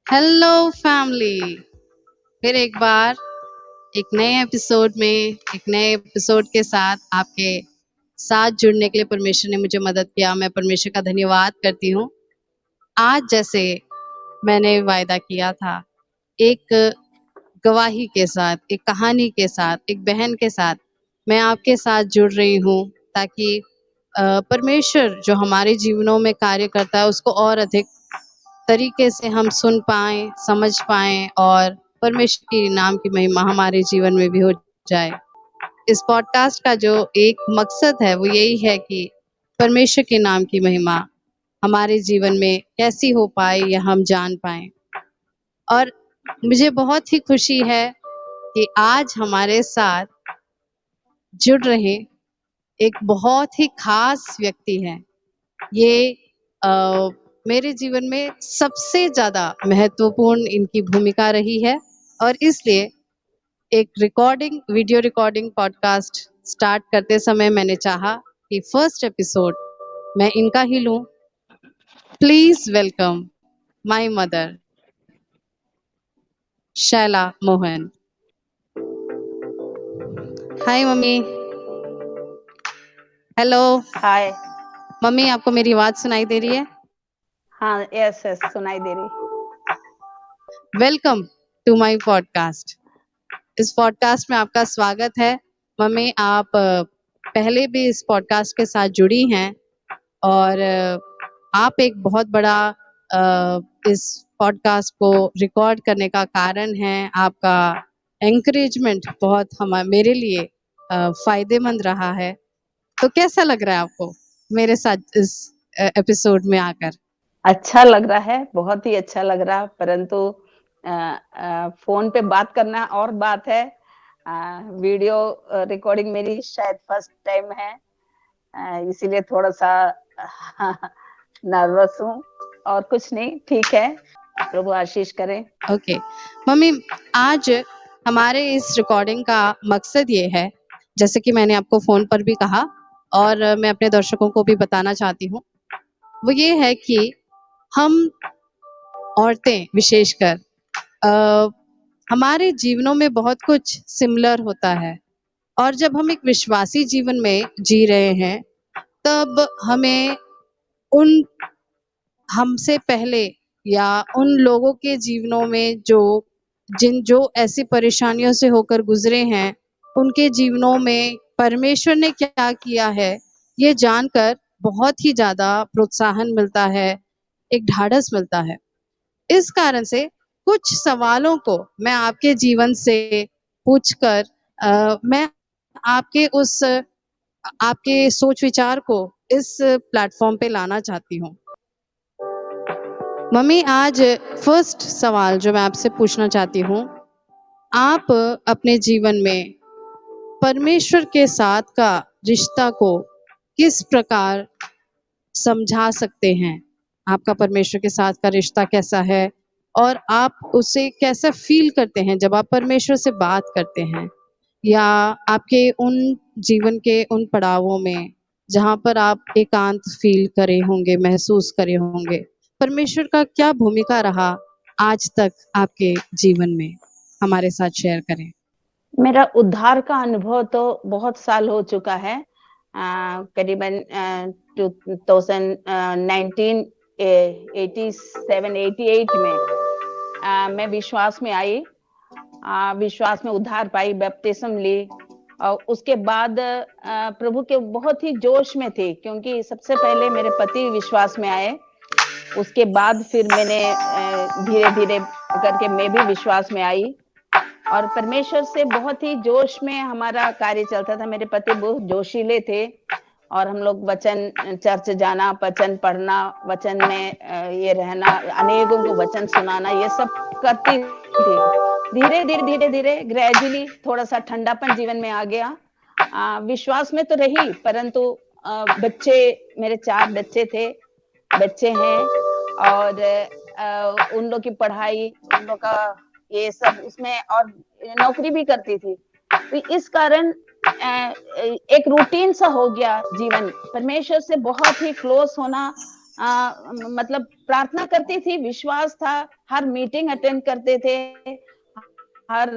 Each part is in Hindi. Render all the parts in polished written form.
Hello family. फिर एक बार एक नए एपिसोड के साथ आपके साथ जुड़ने के लिए परमेश्वर ने मुझे मदद किया। मैं परमेश्वर का धन्यवाद करती हूँ। आज जैसे मैंने वायदा किया था, एक गवाही के साथ, एक कहानी के साथ, एक बहन के साथ मैं आपके साथ जुड़ रही हूँ, ताकि परमेश्वर जो हमारे जीवनों में कार्य करता है उसको और अधिक तरीके से हम सुन पाएँ, समझ पाएँ और परमेश्वर के नाम की महिमा हमारे जीवन में भी हो जाए। इस पॉडकास्ट का जो एक मकसद है वो यही है कि परमेश्वर के नाम की महिमा हमारे जीवन में कैसी हो पाए या हम जान पाएँ। और मुझे बहुत ही खुशी है कि आज हमारे साथ जुड़ रहे एक बहुत ही खास व्यक्ति हैं। ये मेरे जीवन में सबसे ज़्यादा महत्वपूर्ण इनकी भूमिका रही है और इसलिए एक वीडियो रिकॉर्डिंग पॉडकास्ट स्टार्ट करते समय मैंने चाहा कि फर्स्ट एपिसोड मैं इनका ही लूं। Please welcome my mother, Shaila Mohan. Hi mummy. Hello hi. Mummy, आपको मेरी आवाज सुनाई दे रही है? हाँ, यस यस सुनाई दे रही। Welcome to my podcast. इस पॉडकास्ट में आपका स्वागत है। मम्मी, आप पहले भी इस पॉडकास्ट के साथ जुड़ी हैं और आप एक बहुत बड़ा इस पॉडकास्ट को रिकॉर्ड करने का कारण है। आपका एनकरेजमेंट बहुत मेरे लिए फायदेमंद रहा है। तो कैसा लग रहा है आपको मेरे साथ इस एपिसोड में आकर? अच्छा लग रहा है, बहुत ही अच्छा लग रहा, परंतु फ़ोन पे बात करना और बात है। वीडियो रिकॉर्डिंग मेरी शायद फर्स्ट टाइम है, इसीलिए थोड़ा-सा नर्वस हूँ और कुछ नहीं, ठीक है, प्रभु आशीष करे। ओके मम्मी, आज हमारे इस रिकॉर्डिंग का मकसद ये है, जैसे कि मैंने आपको फ़ोन पर भी कहा और मैं अपने दर्शकों को भी बताना चाहती हूँ, वो ये है कि हम औरतें विशेषकर हमारे जीवनों में बहुत कुछ सिमिलर होता है और जब हम एक विश्वासी जीवन में जी रहे हैं, तब हमें उन हमसे पहले या उन लोगों के जीवनों में जो ऐसी परेशानियों से होकर गुजरे हैं, उनके जीवनों में परमेश्वर ने क्या किया है, ये जानकर बहुत ही ज़्यादा प्रोत्साहन मिलता है, एक ढाढ़स मिलता है। इस कारण से कुछ सवालों को मैं आपके जीवन से पूछकर मैं आपके उस आपके सोच विचार को इस प्लेटफ़ॉर्म पे लाना चाहती हूँ। मम्मी, आज फर्स्ट सवाल जो मैं आपसे पूछना चाहती हूँ, आप अपने जीवन में परमेश्वर के साथ का रिश्ता को किस प्रकार समझा सकते हैं? आपका परमेश्वर के साथ का रिश्ता कैसा है और आप उसे कैसा फ़ील करते हैं जब आप परमेश्वर से बात करते हैं? या आपके उन जीवन के उन पड़ावों में जहाँ पर आप एकांत फ़ील करे होंगे, महसूस करे होंगे, परमेश्वर का क्या भूमिका रहा आज तक आपके जीवन में? हमारे साथ शेयर करें। मेरा उद्धार का अनुभव तो बहुत साल हो चुका है। करीबन 2019 87-88 में मैं विश्वास में आई, विश्वास में उद्धार पाई, बपतिस्म ली और उसके बाद प्रभु के बहुत ही जोश में थी, क्योंकि सबसे पहले मेरे पति विश्वास में आए, उसके बाद फिर मैंने धीरे-धीरे करके मैं भी विश्वास में आई और परमेश्वर से बहुत ही जोश में हमारा कार्य चलता था। मेरे पति बहुत जोशीले थे और हम लोग वचन चर्च जाना, वचन पढ़ना, वचन में ये रहना, अनेकों को वचन सुनाना, ये सब करती थी। धीरे-धीरे ग्रेजुअली थोड़ा-सा ठंडापन जीवन में आ गया। विश्वास में तो रही, परंतु बच्चे, मेरे 4 बच्चे थे, बच्चे हैं और उन लोग की पढ़ाई, उन लोग का ये सब उसमें और नौकरी भी करती थी। तो इस कारण एक रूटीन सा हो गया जीवन। परमेश्वर से बहुत ही क्लोज होना मतलब प्रार्थना करती थी, विश्वास था, हर मीटिंग अटेंड करते थे, हर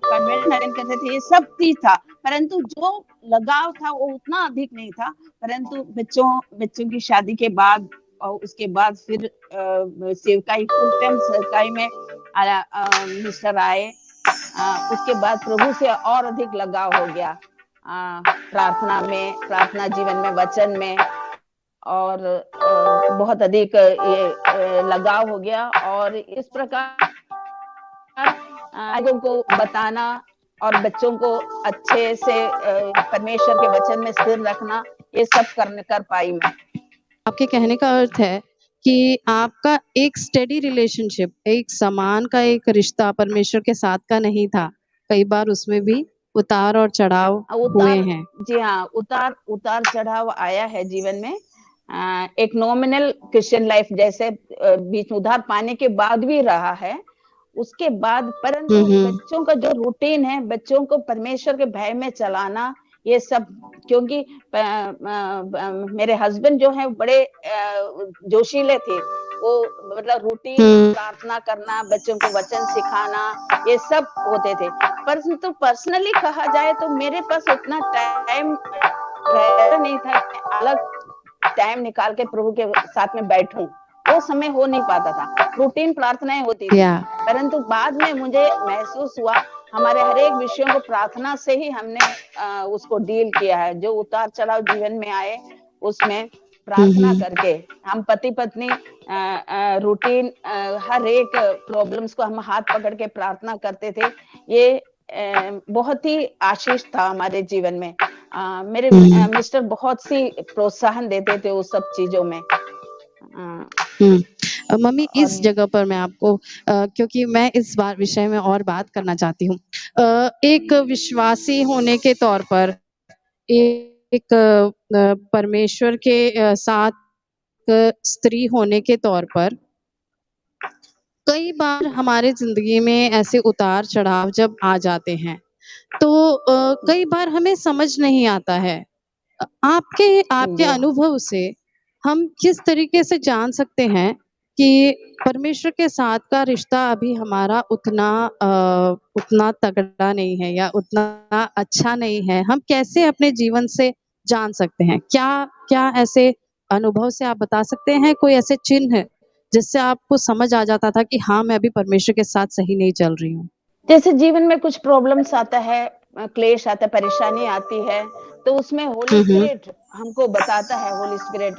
कन्वेंशन अटेंड करते थे, ये सब चीज था, परंतु जो लगाव था वो उतना अधिक नहीं था। परंतु बच्चों की शादी के बाद और उसके बाद फिर सेवकाई, फुल टाइम सेवकाई में मिस्टर आए। उसके बाद प्रभु से और अधिक लगाव हो गया, प्रार्थना में, प्रार्थना जीवन में, वचन में, और बहुत अधिक ये लगाव हो गया। और इस प्रकार लोगों को बताना और बच्चों को अच्छे से परमेश्वर के वचन में स्थिर रखना, ये सब कर पाई मैं। आपके कहने का अर्थ है कि आपका एक स्टेडी रिलेशनशिप, एक समान का एक रिश्ता परमेश्वर के साथ का नहीं था। कई बार उसमें भी उतार और चढ़ाव हुए उतार, हैं। जी हाँ, उतार चढ़ाव आया है जीवन में। एक नॉमिनल क्रिश्चियन लाइफ जैसे बीच में उधार पाने के बाद भी रहा है, उसके बाद, परंतु बच्चों का जो रूटीन है, बच्चों को परमेश्वर के भय में चलाना, ये सब, क्योंकि मेरे हस्बैंड जो है बड़े जोशीले थे, वो मतलब रूटीन प्रार्थना करना, बच्चों को वचन सिखाना, ये सब होते थे। परंतु पर्सनली कहा जाए तो मेरे पास उतना टाइम नहीं था कि अलग टाइम निकाल के प्रभु के साथ में बैठूं, वो समय हो नहीं पाता था। रूटीन प्रार्थनाएं होती थी, परंतु बाद में मुझे महसूस हुआ हमारे हर एक विषयों को प्रार्थना से ही हमने उसको डील किया है। जो उतार चढ़ाव जीवन में आए, उसमें प्रार्थना करके हम पति पत्नी रूटीन हर एक प्रॉब्लम्स को हम हाथ पकड़ के प्रार्थना करते थे। ये बहुत ही आशीष था हमारे जीवन में। मेरे मिस्टर बहुत सी प्रोत्साहन देते थे उस सब चीजों में। मम्मी, इस जगह पर मैं आपको क्योंकि मैं इस बार विषय में और बात करना चाहती हूँ। एक विश्वासी होने के तौर पर, एक परमेश्वर के साथ स्त्री होने के तौर पर, कई बार हमारे ज़िंदगी में ऐसे उतार-चढ़ाव जब आ जाते हैं, तो कई बार हमें समझ नहीं आता है। आपके अनुभव से हम किस तरीके से जान सकते हैं कि परमेश्वर के साथ का रिश्ता अभी हमारा उतना तगड़ा नहीं है या उतना अच्छा नहीं है? हम कैसे अपने जीवन से जान सकते हैं? क्या ऐसे अनुभव से आप बता सकते हैं कोई ऐसे चिन्ह जिससे आपको समझ आ जाता था कि हाँ, मैं अभी परमेश्वर के साथ सही नहीं चल रही हूँ? जैसे जीवन में कुछ प्रॉब्लम्स आता है, क्लेश आता है, परेशानी आती है, तो उसमें होली स्पिरिट हमको बताता है, होली स्पिरिट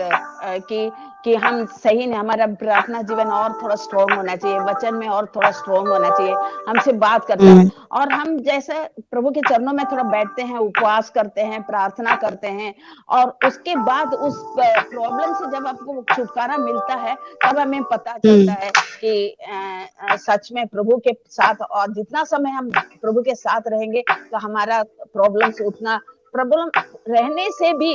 कि हम सही नहीं, हमारा प्रार्थना जीवन और थोड़ा स्ट्रॉन्ग होना चाहिए, वचन में और थोड़ा स्ट्रॉन्ग होना चाहिए, हमसे बात करता है। और हम जैसे प्रभु के चरणों में थोड़ा बैठते हैं, उपवास करते हैं, प्रार्थना करते हैं, और उसके बाद उस प्रॉब्लम से जब आपको छुटकारा मिलता है, तब हमें पता चलता है कि सच में प्रभु के साथ, और जितना समय हम प्रभु के साथ रहेंगे तो हमारा प्रॉब्लम्स उतना, प्रॉब्लम रहने से भी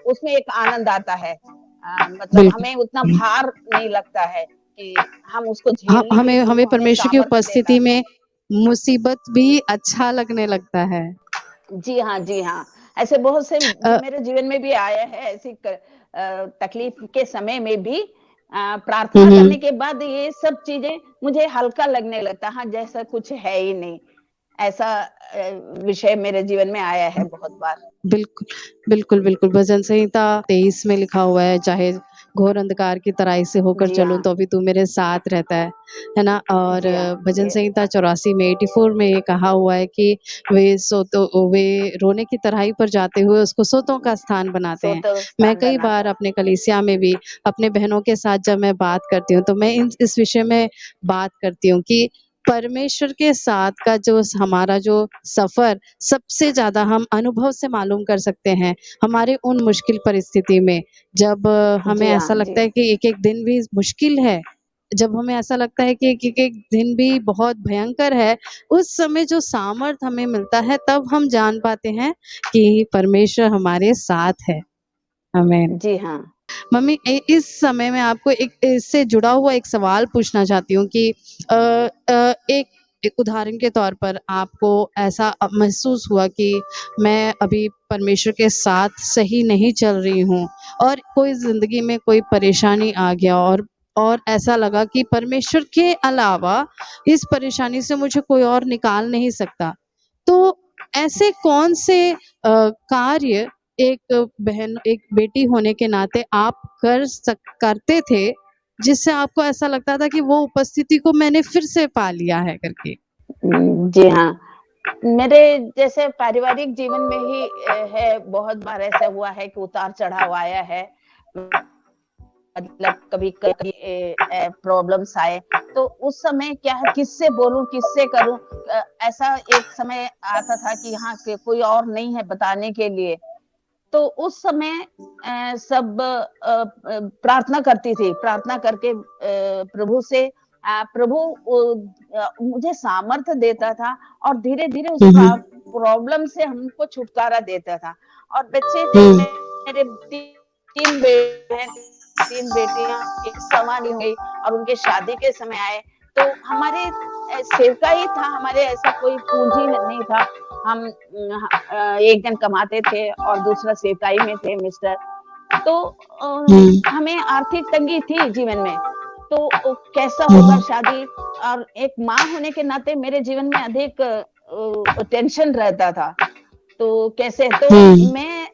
उसमें एक आनंद आता है। मतलब हमें उतना भार नहीं लगता है कि हम उसको झेलने के लिए हमें प्रभु हमें परमेश्वर की सामर्थ्य देता उपस्थिति है। में मुसीबत भी अच्छा लगने लगता है। जी हाँ, जी हाँ। ऐसे बहुत से मेरे जीवन में भी आया है, ऐसी तकलीफ के समय में भी प्रार्थना करने के बाद ये सब चीजें मुझे हल्का लगने लगता है। हाँ, जैसा कुछ है ही नहीं, ऐसा विषय मेरे जीवन में आया है बहुत बार। बिल्कुल। भजन संहिता 23 में लिखा हुआ है, चाहे घोर अंधकार की तराई से होकर चलूँ तो भी तू मेरे साथ रहता है ना? और भजन संहिता 84 में 84 में ये कहा हुआ है कि वे रोने की तराई पर जाते हुए उसको सोतों का स्थान बनाते हैं। मैं कई बार अपने कलीसिया में भी अपने बहनों के साथ जब मैं बात करती हूँ, तो मैं इस विषय में बात करती हूँ कि परमेश्वर के साथ का जो हमारा जो सफ़र सबसे ज़्यादा हम अनुभव से मालूम कर सकते हैं, हमारे उन मुश्किल परिस्थिति में, जब हमें ऐसा लगता है कि एक-एक दिन भी मुश्किल है, जब हमें ऐसा लगता है कि एक-एक दिन भी बहुत भयंकर है, उस समय जो सामर्थ हमें मिलता है, तब हम जान पाते हैं कि परमेश्वर हमारे साथ है। आमीन। जी हाँ। मम्मी, इस समय मैं आपको एक इससे जुड़ा हुआ एक सवाल पूछना चाहती हूँ कि एक एक उदाहरण के तौर पर आपको ऐसा महसूस हुआ कि मैं अभी परमेश्वर के साथ सही नहीं चल रही हूँ और कोई ज़िंदगी में कोई परेशानी आ गया और ऐसा लगा कि परमेश्वर के अलावा इस परेशानी से मुझे कोई और निकाल नहीं सकता। तो ऐसे कौन से कार्य एक बेटी होने के नाते आप करते थे, जिससे आपको ऐसा लगता था कि वो उपस्थिति को मैंने फिर से पा लिया है करके? जी हाँ। मेरे जैसे पारिवारिक जीवन में ही है, बहुत बार ऐसा हुआ है कि उतार-चढ़ाव आया है। मतलब कभी-कभी प्रॉब्लम्स आए, तो उस समय क्या है, किससे बोलूँ, किससे करूँ? ऐसा एक समय आता था कि हाँ, कोई और नहीं है बताने के लिए। तो उस समय सब प्रार्थना करती थी, प्रार्थना करके प्रभु से प्रभु मुझे सामर्थ्य देता था और धीरे-धीरे उस हुँ, हुँ। प्रॉब्लम से हमको छुटकारा देता था। और बच्चे थे हुँ, मेरे 3 बेटे हैं, 3 बेटियाँ एक समान ही हो गई और उनके शादी के समय आए, तो हमारे सेवकाई था, हमारे ऐसा कोई पूँजी नहीं था। हम एक जन कमाते थे और दूसरा सेवकाई में थे मिस्टर। तो हुँ, हमें आर्थिक तंगी थी जीवन में, तो कैसा होगा हुँ, शादी, और एक माँ होने के नाते मेरे जीवन में अधिक टेंशन रहता था। तो कैसे, तो हुँ, मैं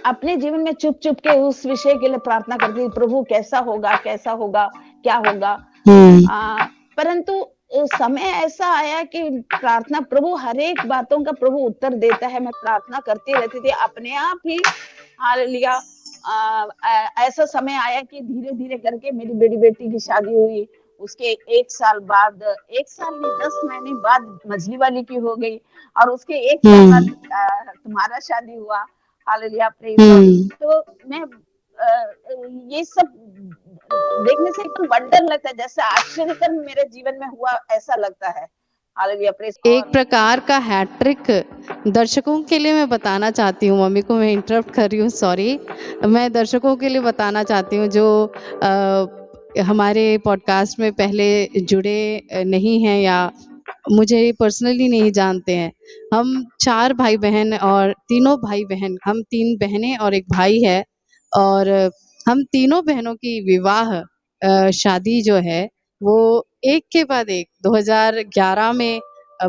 अपने जीवन में चुप-चुप के उस विषय के लिए प्रार्थना करती थी, प्रभु कैसा होगा, कैसा होगा, क्या होगा? हुँ, परंतु समय ऐसा आया कि प्रार्थना, प्रभु हर एक बातों का प्रभु उत्तर देता है। मैं प्रार्थना करती रहती थी, अपने आप ही हालेलुया। ऐसा समय आया कि धीरे-धीरे करके मेरी बड़ी बेटी की शादी हुई। उसके 1 साल बाद, 1 साल नहीं 10 महीने बाद मझली वाली की हो गई और उसके 1 साल बाद हुँ, तुम्हारा शादी हुआ। Hallelujah, praise God. हुँ। तो मैं ये सब देखने से एकदम वंडर लगता है, जैसे आश्चर्यकन मेरे जीवन में हुआ ऐसा लगता है। Hallelujah, praise. एक और प्रकार का हैट्रिक दर्शकों के लिए मैं बताना चाहती हूँ, मम्मी को मैं इंटरप्ट कर रही हूँ, सॉरी। मैं दर्शकों के लिए बताना चाहती हूँ जो हमारे पॉडकास्ट में पहले जुड़े नहीं हैं या मुझे पर्सनली नहीं जानते हैं। हम 4 भाई-बहन और तीनों भाई-बहन, हम 3 बहनें और 1 भाई है और हम तीनों बहनों की विवाह शादी जो है वो एक के बाद एक 2011 में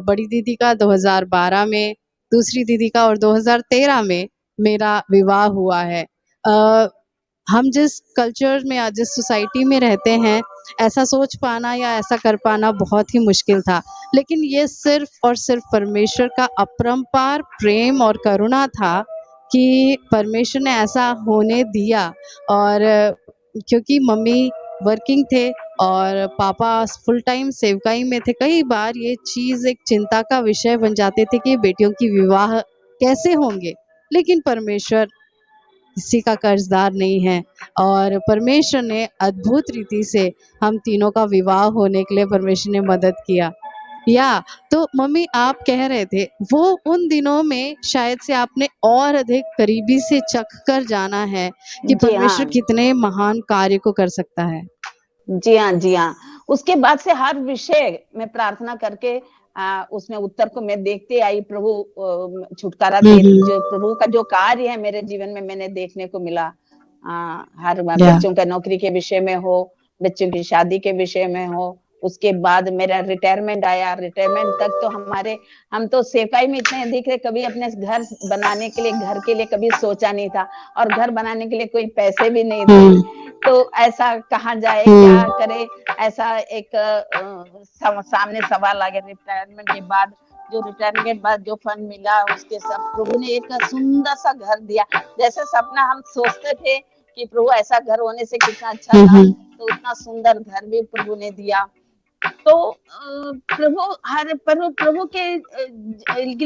बड़ी दीदी का, 2012 में दूसरी दीदी का और 2013 में मेरा विवाह हुआ है। हम जिस कल्चर में या जिस सोसाइटी में रहते हैं, ऐसा सोच पाना या ऐसा कर पाना बहुत ही मुश्किल था। लेकिन ये सिर्फ़ और सिर्फ़ परमेश्वर का अपरंपार प्रेम और करुणा था कि परमेश्वर ने ऐसा होने दिया और क्योंकि मम्मी वर्किंग थे और पापा फुल टाइम सेवकाई में थे, कई बार ये चीज़ एक चिंता का विषय बन जाते थे कि बेटियों की विवाह कैसे होंगे? लेकिन परमेश्वर किसी का कर्ज़दार नहीं है और परमेश्वर ने अद्भुत रीति से हम तीनों का विवाह होने के लिए परमेश्वर ने मदद किया। या तो मम्मी आप कह रहे थे, वो उन दिनों में शायद से आपने और अधिक करीबी से चख कर जाना है कि जी परमेश्वर हाँ। कितने महान कार्य को कर सकता है। जी हाँ, जी हाँ। उसके बाद से हर विषय में प्रार्थना करके उसमें उत्तर को मैं देखते आई। प्रभु छुटकारा हुँ, दे, हुँ। जो प्रभु का जो कार्य है मेरे जीवन में मैंने देखने को मिला। हर या बच्चों का नौकरी के विषय में हो, बच्चों की शादी के विषय में हो, उसके बाद मेरा रिटायरमेंट आया। रिटायरमेंट तक तो हम तो सेवकाई में इतने अधिक थे, कभी अपने घर बनाने के लिए, घर के लिए कभी सोचा नहीं था और घर बनाने के लिए कोई पैसे भी नहीं थे। हुँ, तो ऐसा कहाँ जाए, क्या हुँ, करे? ऐसा एक सामने सवाल आ गया। रिटायरमेंट के बाद जो फंड मिला, उसके सब प्रभु ने एक सुंदर सा घर दिया। जैसे सपना हम सोचते थे कि प्रभु ऐसा घर होने से कितना अच्छा हुँ, था, हुँ, तो उतना सुंदर घर भी प्रभु ने दिया। तो प्रभु के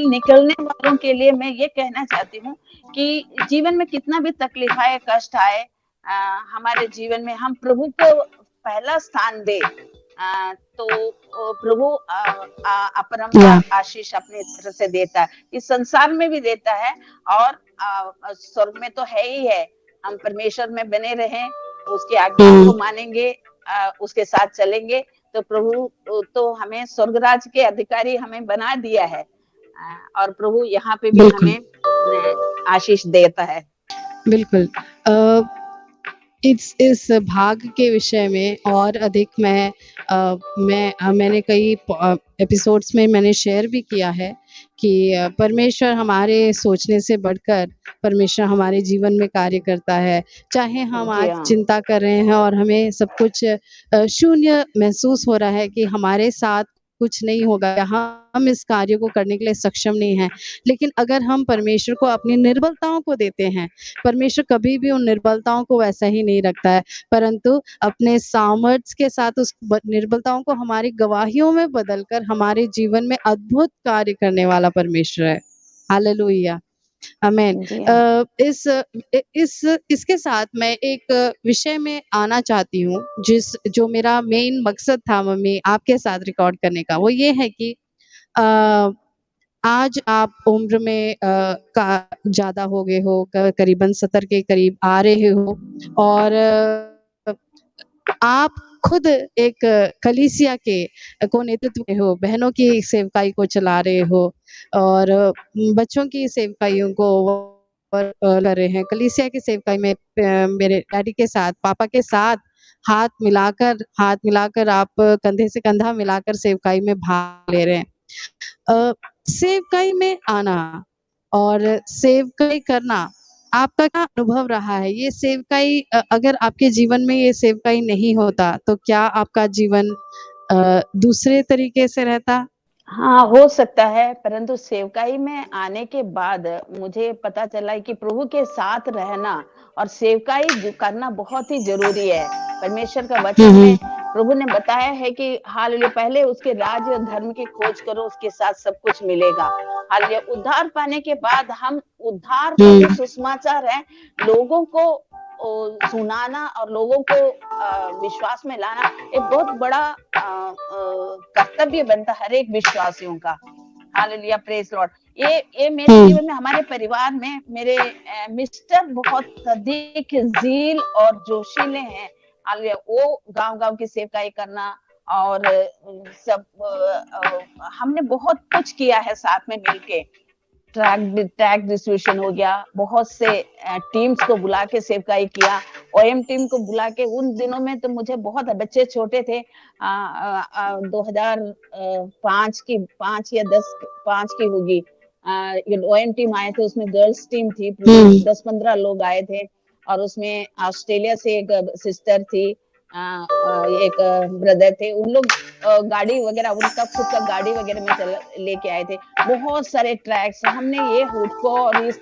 निकलने वालों के लिए मैं ये कहना चाहती हूँ कि जीवन में कितना भी तकलीफ आए, कष्ट आए, हमारे जीवन में हम प्रभु को पहला स्थान दें, तो प्रभु या अपरंपार आशीष अपनी तरफ से देता है। इस संसार में भी देता है और स्वर्ग में तो है ही है। हम परमेश्वर में बने रहें, उसकी आज्ञाओं हुँ, को मानेंगे, उसके साथ चलेंगे, तो प्रभु तो हमें स्वर्ग राज्य के अधिकारी हमें बना दिया है, और प्रभु यहाँ पे भी बिल्कुल, हमें आशीष देता है। बिल्कुल। इस भाग के विषय में और अधिक मैंने कई एपिसोड्स में मैंने शेयर भी किया है कि परमेश्वर हमारे सोचने से बढ़कर परमेश्वर हमारे जीवन में कार्य करता है। चाहे हम जी आज हाँ। चिंता कर रहे हैं और हमें सब कुछ शून्य महसूस हो रहा है कि हमारे साथ कुछ नहीं होगा, हम इस कार्य को करने के लिए सक्षम नहीं हैं। लेकिन अगर हम परमेश्वर को अपनी निर्बलताओं को देते हैं, परमेश्वर कभी भी उन निर्बलताओं को वैसा ही नहीं रखता है, परंतु अपने सामर्थ्य के साथ उस निर्बलताओं को हमारी गवाहियों में बदलकर हमारे जीवन में अद्भुत कार्य करने वाला परमेश्वर है। हालेलुया, आमीन। जी हाँ। इसके साथ मैं एक विषय में आना चाहती हूँ, जो मेरा मेन मकसद था मम्मी आपके साथ रिकॉर्ड करने का, वो ये है कि अ, आज आप उम्र में का ज़्यादा हो गए हो, करीबन 70 के करीब आ रहे हो और आप खुद एक कलीसिया को नेतृत्व में हो, बहनों की सेवकाई को चला रहे हो और बच्चों की सेवकाइयों को कर रहे हैं। कलीसिया की सेवकाई में मेरे डैडी के साथ, पापा के साथ हाथ मिलाकर आप कंधे से कंधा मिलाकर सेवकाई में भाग ले रहे हैं। सेवकाई में आना और सेवकाई करना आपका क्या अनुभव रहा है? ये सेवकाई अगर आपके जीवन में ये सेवकाई नहीं होता, तो क्या आपका जीवन दूसरे तरीके से रहता? हाँ, हो सकता है, परंतु सेवकाई में आने के बाद मुझे पता चला है कि प्रभु के साथ रहना और सेवकाई करना बहुत ही ज़रूरी है। परमेश्वर का हुँ, वचन में हुँ। प्रभु ने बताया है कि हालेलुया, पहले उसके राज्य और धर्म की खोज करो, उसके साथ सब कुछ मिलेगा। हालेलुया, उद्धार पाने के बाद हम उद्धार का जो हुँ, सुसमाचार है, लोगों को सुनाना और लोगों को विश्वास में लाना एक बहुत बड़ा कर्तव्य बनता है हर एक विश्वासियों का। Hallelujah, praise Lord. ये मेरे हुँ, जीवन में, हमारे परिवार में मेरे मिस्टर बहुत अधिक ज़ील और जोशीले हैं। हालेलुया, वो गाँव-गाँव की सेवकाई करना और हमने बहुत कुछ किया है साथ में मिलके। ट्रैक डिस्ट्रीब्यूशन हो गया, बहुत से टीम्स को बुला के सेवकाई किया, ओएम टीम को बुला के उन दिनों में तो मुझे बहुत बच्चे छोटे थे 2005 की 5 या 10 5 की होगी। ये ओएम टीम आए थे, उसमें गर्ल्स टीम थी, पूरी हुँ, 10-15 लोग आए थे और उसमें ऑस्ट्रेलिया से एक सिस्टर थी, एक ब्रदर थे, उन लोग गाड़ी वगैरह उनका खुद का गाड़ी वगैरह में लेके आए थे। बहुत सारे ट्रैक्स हमने ये हुडको और इस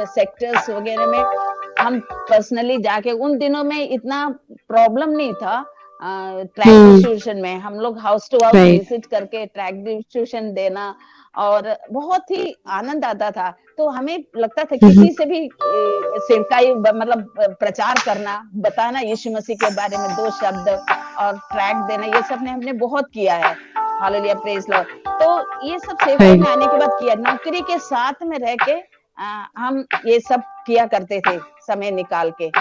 सेक्टर्स वगैरह में हम पर्सनली जाके उन दिनों में इतना प्रॉब्लम नहीं था ट्रैक हुँ, डिस्ट्रीब्यूशन में। हम लोग house to house right. Visit करके ट्रैक डिस्ट्रीब्यूशन देना और बहुत ही आनंद आता था। तो हमें लगता था हुँ, हुँ, किसी से भी सेवकाई मतलब प्रचार करना, बताना यीशु मसीह के बारे में 2 शब्द और ट्रैक देना, ये सब ने हमने बहुत किया है। Hallelujah, praise Lord. तो ये सब सेवकाई में आने राइट। के बाद किया। नौकरी के साथ में रह के हम ये सब किया करते थे, समय निकाल के।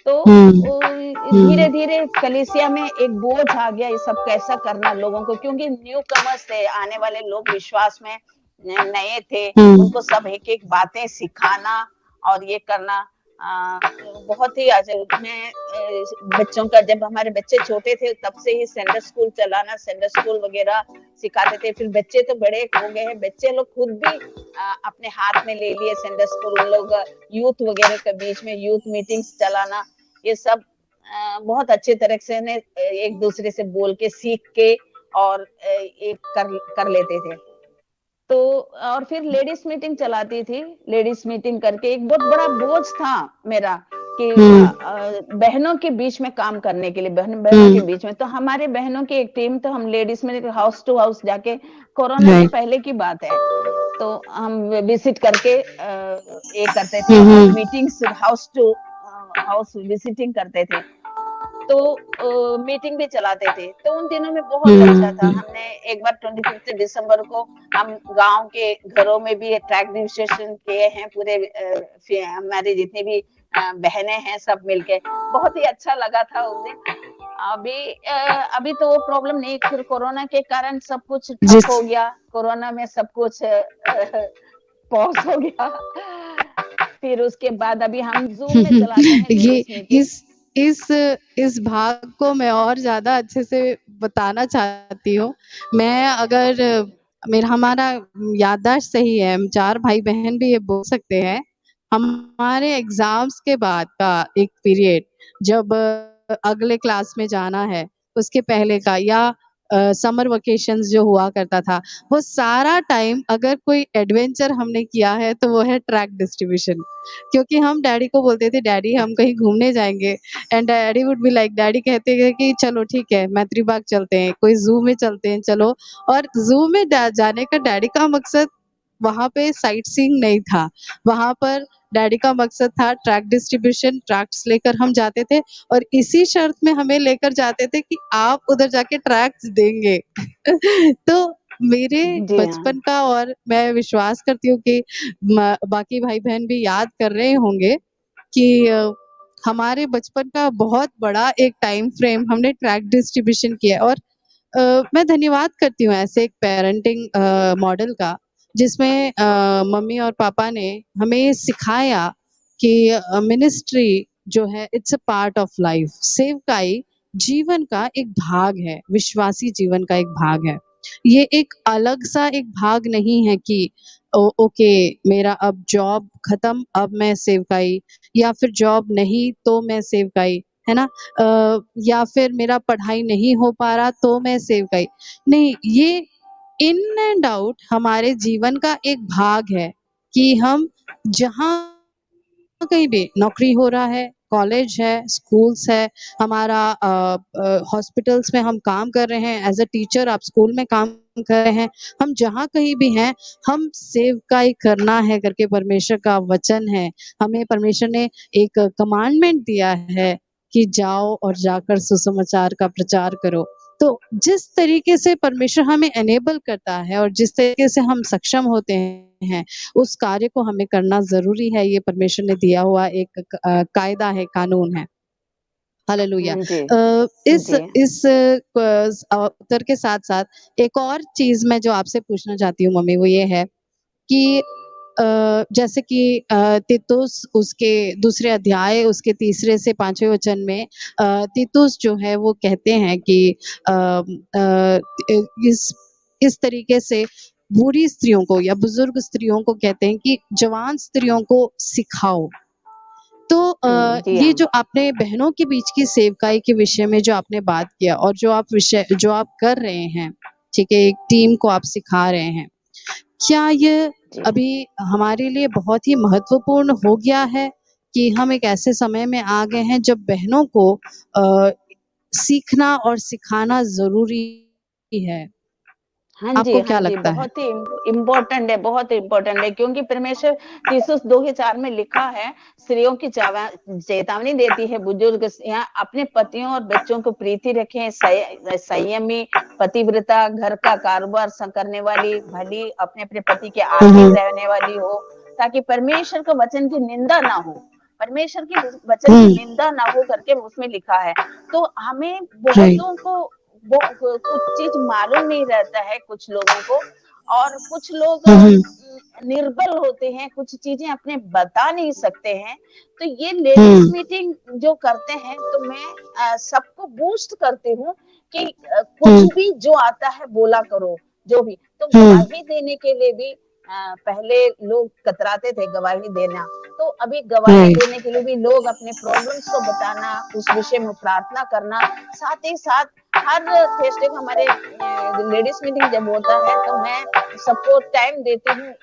तो हुँ, हुँ, धीरे-धीरे कलीसिया में एक बोझ आ गया, ये सब कैसा करना लोगों को, क्योंकि न्यू कमर्स थे, आने वाले लोग विश्वास में नए थे, हुँ, उनको सब एक-एक बातें सिखाना और ये करना अ, बहुत ही मैं बच्चों का, जब हमारे बच्चे छोटे थे तब से ही संडे स्कूल चलाना, संडे स्कूल वगैरह सिखाते थे। फिर बच्चे तो बड़े हो गए हैं, बच्चे लोग खुद भी अपने हाथ में ले लिए संडे स्कूल, उन लोग यूथ वगैरह के बीच में यूथ मीटिंग्स चलाना, ये सब बहुत अच्छे तरह से एक दूसरे से बोल के सीख के और एक कर लेते थे। तो और फिर लेडीज मीटिंग चलाती थी, लेडीज मीटिंग करके एक बहुत बड़ा बोझ था मेरा कि हुँ, बहनों के बीच में काम करने के लिए, बहनों के हुँ, बीच में तो हमारे बहनों की एक टीम, तो हम लेडीज में हाउस टू हाउस जाके, कोरोना से राइट। पहले की बात है, तो हम विजिट करके ये करते थे हुँ, और हुँ, meetings house to house visiting करते थे। तो मीटिंग भी चलाते थे। तो उन दिनों में बहुत अच्छा था। हुँ, हमने एक बार 25 दिसंबर को हम गाँव के घरों में भी ट्रैक डिस्ट्रीब्यूशन किए हैं, पूरे हमारे जितनी भी बहनें हैं सब मिलके। बहुत ही अच्छा लगा था उस दिन। अभी तो वो प्रॉब्लम नहीं, फिर कोरोना के कारण सब कुछ ठप जिस हो गया। कोरोना में सब कुछ पॉज हो गया। फिर उसके बाद अभी हम जूम में चलाते हैं ये लेडीज मीटिंग। इस इस भाग को मैं और ज़्यादा अच्छे से बताना चाहती हूँ। मैं अगर मेरा हमारा याददाश्त सही है, हम 4 भाई-बहन भी ये बोल सकते हैं। हमारे एग्ज़ाम्स के बाद का एक पीरियड जब अगले क्लास में जाना है, उसके पहले का या समर वेकेशंस जो हुआ करता था, वो सारा टाइम अगर कोई एडवेंचर हमने किया है, तो वो है ट्रैक डिस्ट्रीब्यूशन। क्योंकि हम डैडी को बोलते थे, "डैडी हम कहीं घूमने जाएँगे" and daddy would be like daddy कहते हैं कि चलो ठीक है, मैत्री बाग चलते हैं, कोई ज़ू में चलते हैं चलो। और ज़ू में डा जाने का डैडी का मकसद वहाँ पे साइट सीइंग नहीं था। वहाँ पर डैडी का मकसद था ट्रैक डिस्ट्रीब्यूशन, ट्रैक्स लेकर हम जाते थे और इसी शर्त में हमें लेकर जाते थे कि आप उधर जाके ट्रैक्स देंगे। तो मेरे जी हाँ। बचपन का और मैं विश्वास करती हूँ कि बाकी भाई-बहन भी याद कर रहे होंगे कि हमारे बचपन का बहुत बड़ा एक टाइम फ्रेम हमने ट्रैक डिस्ट्रीब्यूशन किया है और मैं धन्यवाद करती हूँ ऐसे एक पेरेंटिंग मॉडल का जिसमें मम्मी और पापा ने हमें सिखाया कि मिनिस्ट्री जो है it's a part of life. सेवकाई जीवन का एक भाग है, विश्वासी जीवन का एक भाग है। ये एक अलग सा एक भाग नहीं है कि ओके मेरा अब जॉब खत्म, अब मैं सेवकाई या फिर जॉब नहीं तो मैं सेवकाई, है ना? या फिर मेरा पढ़ाई नहीं हो पा रहा तो मैं सेवकाई। नहीं, ये इन एंड आउट हमारे जीवन का एक भाग है कि हम जहाँ कहीं भी नौकरी हो रहा है, कॉलेज है, स्कूल्स है, हमारा हॉस्पिटल्स में हम काम कर रहे हैं, एज़ अ टीचर आप स्कूल में काम कर रहे हैं, हम जहाँ कहीं भी हैं, हम सेवकाई करना है करके परमेश्वर का वचन है। हमें परमेश्वर ने एक कमांडमेंट दिया है कि जाओ और जाकर सुसमाचार का प्रचार करो। तो जिस तरीके से परमेश्वर हमें एनेबल करता है और जिस तरीके से हम सक्षम होते हैं, उस कार्य को हमें करना ज़रूरी है, ये परमेश्वर ने दिया हुआ एक कायदा है, कानून है। हालेलुया। जी, जी। उत्तर के साथ-साथ एक और चीज़ मैं जो आपसे पूछना चाहती हूँ मम्मी वो ये है कि जैसे कि तीतुस उसके दूसरे अध्याय उसके तीसरे से 5वें वचन में तीतुस जो है वो कहते हैं कि इस तरीके से बूढ़ी स्त्रियों को या बुजुर्ग स्त्रियों को कहते हैं कि जवान स्त्रियों को सिखाओ। तो जी ये हाँ। जो आपने बहनों के बीच की सेवकाई के विषय में जो आपने बात किया और जो आप कर रहे हैं, ठीक है? एक टीम को आप सिखा रहे हैं। क्या ये जी। अभी हमारे लिए बहुत ही महत्वपूर्ण हो गया है कि हम एक ऐसे समय में आ गए हैं जब बहनों को सीखना और सिखाना ज़रूरी है? हाँ जी, आपको हाँ क्या जी, लगता है? बहुत ही इम्पोर्टेंट है, बहुत इम्पोर्टेंट है क्योंकि परमेश्वर तीतुस 2 के 4 में लिखा है, स्त्रियों की चेतावनी देती है बुजुर्ग यहाँ अपने पतियों और बच्चों को प्रीति रखें, संयमी, पतिव्रता, घर का कारोबार करने वाली, भली, अपने-अपने पति के हुँ, अधीन हुँ। रहने वाली हो, ताकि परमेश्वर के वचन की निंदा ना हो। परमेश्वर की वचन की हुँ, निंदा ना हो करके उसमें लिखा है। तो हमें राइट। बहुतों को वो कुछ चीज़ मालूम नहीं रहता है कुछ लोगों को और कुछ लोग हुँ, हुँ। निर्बल होते हैं, कुछ चीज़ें अपने बता नहीं सकते हैं। तो ये लेडीज़ हुँ, मीटिंग जो करते हैं तो मैं सबको बूस्ट करती हूँ कि कुछ हुँ, भी जो आता है बोला करो, जो भी। तो हुँ, गवाही देने के लिए भी पहले लोग कतराते थे गवाही देना, तो अभी गवाही राइट। देने के लिए भी लोग अपने प्रॉब्लम्स को बताना, उस विषय में प्रार्थना करना, साथ ही साथ हर थर्सडे को हमारे लेडीज मीटिंग जब होता है तो मैं सबको टाइम देती हूँ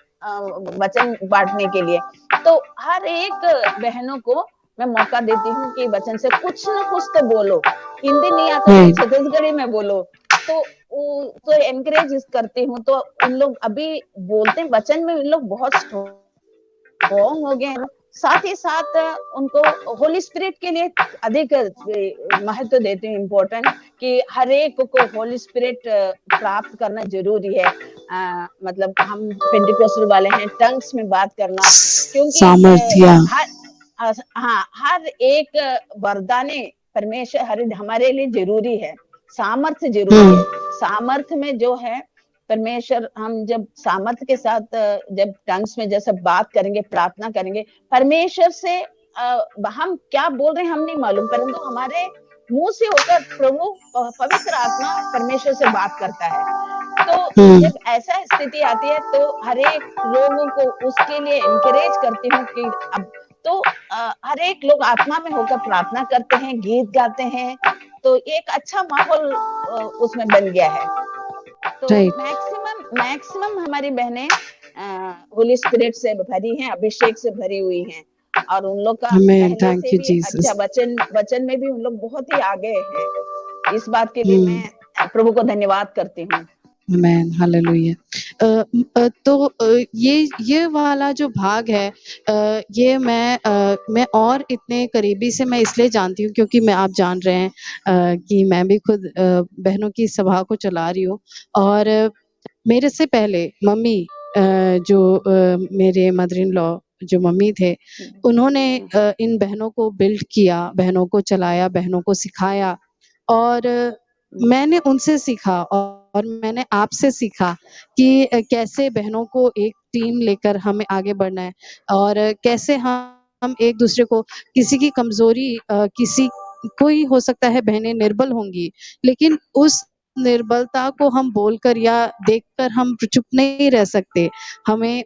वचन बांटने के लिए। तो हर एक बहनों को मैं मौका देती हूँ कि वचन से कुछ ना कुछ तो बोलो। हिंदी नहीं आता तो राइट। छत्तीसगढ़ी में बोलो। तो तो एनकरेज करती हूँ तो उन लोग अभी बोलते हैं वचन में उन लोग बहुत स्ट्रॉन्ग हो गए हैं। साथ ही साथ उनको होली स्पिरिट के लिए अधिक महत्व देती हूँ इम्पोर्टेंट कि हर एक को होली स्पिरिट प्राप्त करना जरूरी है। मतलब हम पेंटिकोस्टल वाले हैं टंग्स में बात करना क्योंकि सामर्थ्य। हर हाँ हर एक वरदाने परमेश्वर हमारे लिए जरूरी है, सामर्थ्य जरूरी है। सामर्थ्य में जो है परमेश्वर, हम जब सामर्थ्य के साथ जब टंग्स में जैसे बात करेंगे, प्रार्थना करेंगे, परमेश्वर से हम क्या बोल रहे हैं हम नहीं मालूम, परंतु हमारे मुंह से होकर प्रभु पवित्र आत्मा परमेश्वर से बात करता है। तो जब ऐसा स्थिति आती है तो हर एक लोगों को उसके लिए एनकरेज करती हूँ कि अब तो हर एक लोग आत्मा में होकर प्रार्थना करते हैं, गीत गाते हैं, तो एक अच्छा माहौल उसमें बन गया है। तो मैक्सिमम हमारी बहनें होली स्पिरिट से भरी हैं, अभिषेक से भरी हुई हैं, और उन लोग का पहले से भी अच्छा वचन में भी उन लोग बहुत ही आगे हैं। इस बात के लिए मैं प्रभु को धन्यवाद करती हूँ। आमेन, हालेलुया। तो ये वाला जो भाग है, ये मैं और इतने करीबी से मैं इसलिए जानती हूँ क्योंकि आप जान रहे हैं कि मैं भी खुद बहनों की सभा को चला रही हूँ, और मेरे से पहले मम्मी, जो मेरे मदर इन लॉ जो मम्मी थे, उन्होंने इन बहनों को बिल्ड किया, बहनों को चलाया, बहनों को सिखाया, और मैंने उनसे सीखा और मैंने आपसे सीखा कि कैसे बहनों को एक टीम लेकर हमें आगे बढ़ना है, और कैसे हम एक दूसरे को, किसी की कमजोरी, किसी कोई हो सकता है बहनें निर्बल होंगी, लेकिन उस निर्बलता को हम बोलकर या देखकर हम चुप नहीं रह सकते, हमें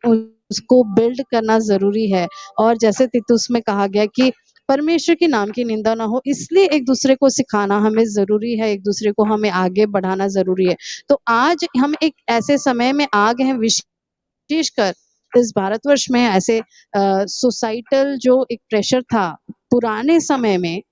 उसको बिल्ड करना जरूरी है। और जैसे तीतुस में कहा गया कि परमेश्वर के नाम की निंदा ना हो, इसलिए एक दूसरे को सिखाना हमें जरूरी है, एक दूसरे को हमें आगे बढ़ाना जरूरी है। तो आज हम एक ऐसे समय में आ गए हैं, विशेषकर इस भारतवर्ष में, ऐसे सोसाइटल जो एक प्रेशर था पुराने समय में,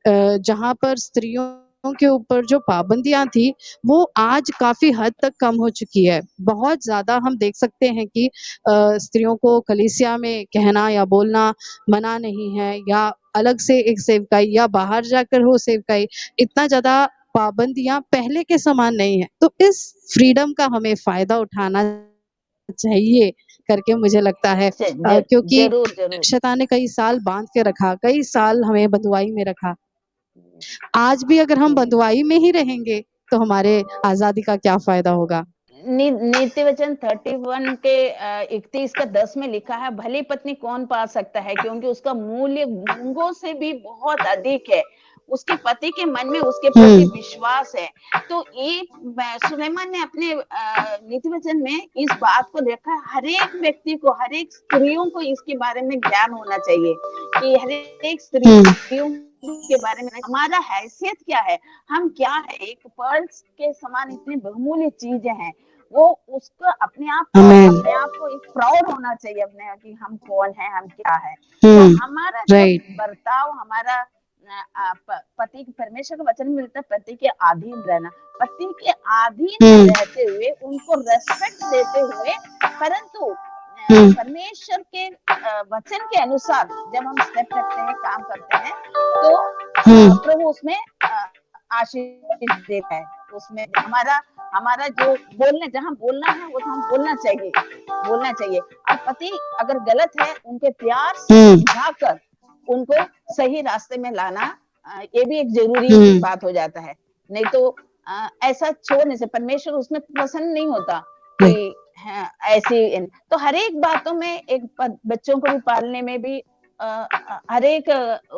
जहाँ पर स्त्रियों के ऊपर जो पाबंदियां थी वो आज काफी हद तक कम हो चुकी है। बहुत ज्यादा हम देख सकते हैं कि स्त्रियों को कलीसिया में कहना या बोलना मना नहीं है, या अलग से एक सेवकाई या बाहर जाकर हो सेवकाई, इतना ज्यादा पाबंदियां पहले के समान नहीं है। तो इस फ्रीडम का हमें फायदा उठाना चाहिए करके मुझे लगता है, क्योंकि शैतान ने कई साल बांध के रखा, कई साल हमें बंधुआई में रखा। आज भी अगर हम बंधुआई में ही रहेंगे तो हमारे आजादी का क्या फायदा होगा। नीति वचन 31 के 31 का 10 में लिखा है, भली पत्नी कौन पा सकता है, क्योंकि उसका मूल्य मूंगों से भी बहुत अधिक है, उसके पति के मन में उसके प्रति विश्वास है। तो ये सुलेमान ने अपने नीति वचन में इस बात को देखा, हर एक व्यक्ति को, हर एक स्त्रियों को इसके बारे में ज्ञान होना चाहिए कि हर एक स्त्रियों के बारे में हमारा हैसियत क्या है, हम क्या है, एक पर्ल्स के समान इतनी बहुमूल्य चीजें हैं, वो उसको अपने आप को एक प्राउड होना चाहिए अपने कि हम कौन है, हम क्या है। तो हमारा बर्ताव, हमारा पति, परमेश्वर का वचन मिलता है पति के अधीन रहना, पति के अधीन रहते हुए उनको रेस्पेक्ट देते हुए, परंतु परमेश्वर के वचन के अनुसार जब हम स्टेप करते हैं, काम करते हैं, तो प्रभु उसमें आशीष देता है। उसमें हमारा जो बोलने, जहाँ बोलना है वो हम बोलना चाहिए। और पति अगर गलत है, उनके प्यार से समझाकर उनको सही रास्ते में लाना, ये भी एक जरूरी बात हो जाता है। नहीं तो ऐसा छोड़ने से परमेश्वर उसमें प्रसन्न नहीं होता कि ऐसी। तो हर एक बातों में, एक बच्चों को भी पालने में भी, हर एक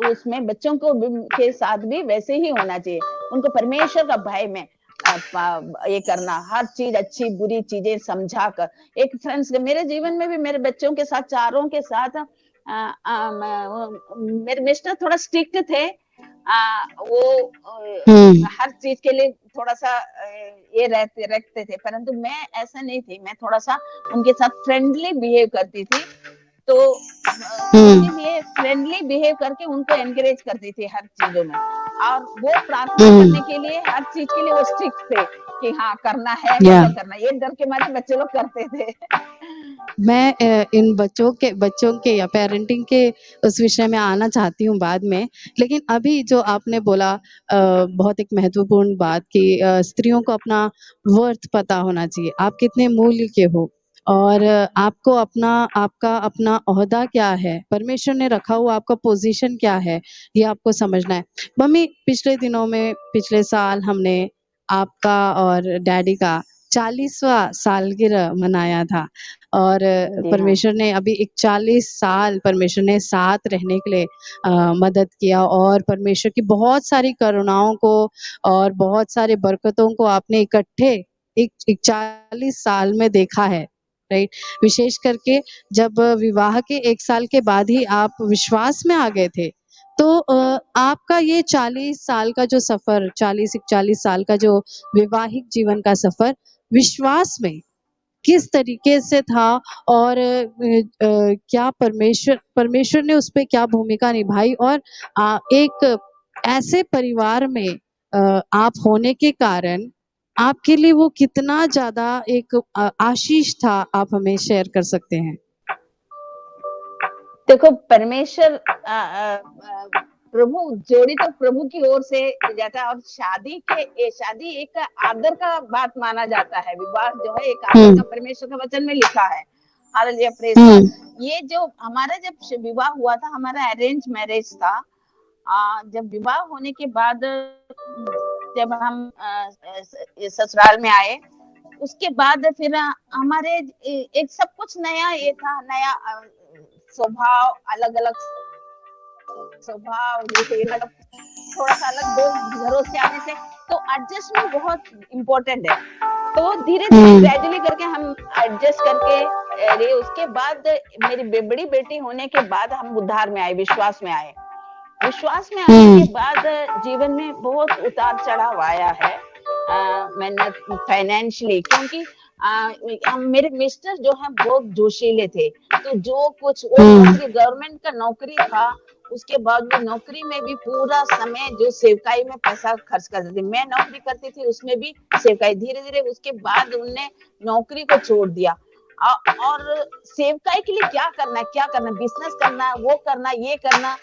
उसमें बच्चों को के साथ भी वैसे ही होना चाहिए, उनको परमेश्वर का भय में ये करना, हर चीज अच्छी बुरी चीजें समझा कर। एक फ्रेंड्स, मेरे जीवन में भी मेरे बच्चों के साथ, चारों के साथ, मेरे मिस्टर थोड़ा स्ट्रिक्ट थे, वो हर चीज के लिए थोड़ा सा ये रखते थे, परंतु मैं ऐसा नहीं थी, मैं थोड़ा सा उनके साथ फ्रेंडली बिहेव करती थी। तो उनके लिए फ्रेंडली बिहेव करके उनको एनकरेज करती थी हर चीजों में, और वो प्रार्थना करने के लिए, हर चीज के लिए वो स्ट्रिक्ट थे कि हाँ करना है, करना, ये डर के मारे बच्चे लोग करते थे। मैं इन बच्चों के या पेरेंटिंग के उस विषय में आना चाहती हूँ बाद में, लेकिन अभी जो आपने बोला बहुत एक महत्वपूर्ण बात कि स्त्रियों को अपना वर्थ पता होना चाहिए, आप कितने मूल्य के हो, और आपको आपका अपना ओहदा क्या है, परमेश्वर ने रखा हुआ आपका पोजीशन क्या है, ये आपको समझना है। मम्मी, पिछले साल हमने आपका और डैडी का 40वां सालगिरह मनाया था और जी हाँ। परमेश्वर ने अभी 41 साल परमेश्वर ने साथ रहने के लिए मदद किया और परमेश्वर की बहुत सारी करुणाओं को और बहुत सारे बरकतों को आपने इकट्ठे एक 40 साल में देखा है, राइट? विशेष करके जब विवाह के 1 साल के बाद ही आप विश्वास में आ गए थे, तो आपका ये 40 साल का जो सफ़र 40-41 साल का जो वैवाहिक जीवन का सफ़र विश्वास में किस तरीके से था और क्या परमेश्वर ने उसपे क्या भूमिका निभाई और एक ऐसे परिवार में आप होने के कारण आपके लिए वो कितना ज़्यादा एक आशीष था, आप हमें शेयर कर सकते हैं? देखो, परमेश्वर प्रभु जोड़ी तो प्रभु की ओर से जाता है और शादी एक आदर का बात माना जाता है। विवाह जो है एक आदर का परमेश्वर के वचन में लिखा है। Hallelujah, praise God. ये जो हमारा जब विवाह हुआ था, हमारा अरेंज मैरिज था। जब विवाह होने के बाद जब हम ससुराल में आए, उसके बाद फिर हमारे एक सब कुछ नया ये था, नया स्वभाव, अलग-अलग स्वभाव, जैसे मतलब थोड़ा-सा अलग 2 घरों से आने से, तो एडजस्टमेंट बहुत इम्पोर्टेंट है। तो धीरे-धीरे ग्रेजुअली करके हम एडजस्ट करके रहे। उसके बाद मेरी बड़ी बेटी होने के बाद हम उद्धार में आए, विश्वास में आए। विश्वास में आने के बाद जीवन में बहुत उतार-चढ़ाव आया है। मैंने फाइनेंशियली, क्योंकि मेरे मिस्टर जो हैं बहुत जोशीले थे, तो जो कुछ वो नौकरी, गवर्नमेंट का नौकरी था, उसके बाद भी नौकरी में भी पूरा समय जो सेवकाई में पैसा खर्च करते थे। मैं नौकरी करती थी, उसमें भी सेवकाई। धीरे-धीरे उसके बाद उन्होंने नौकरी को छोड़ दिया और सेवकाई के लिए क्या करना, बिज़नेस करना, वो करना, ये करना,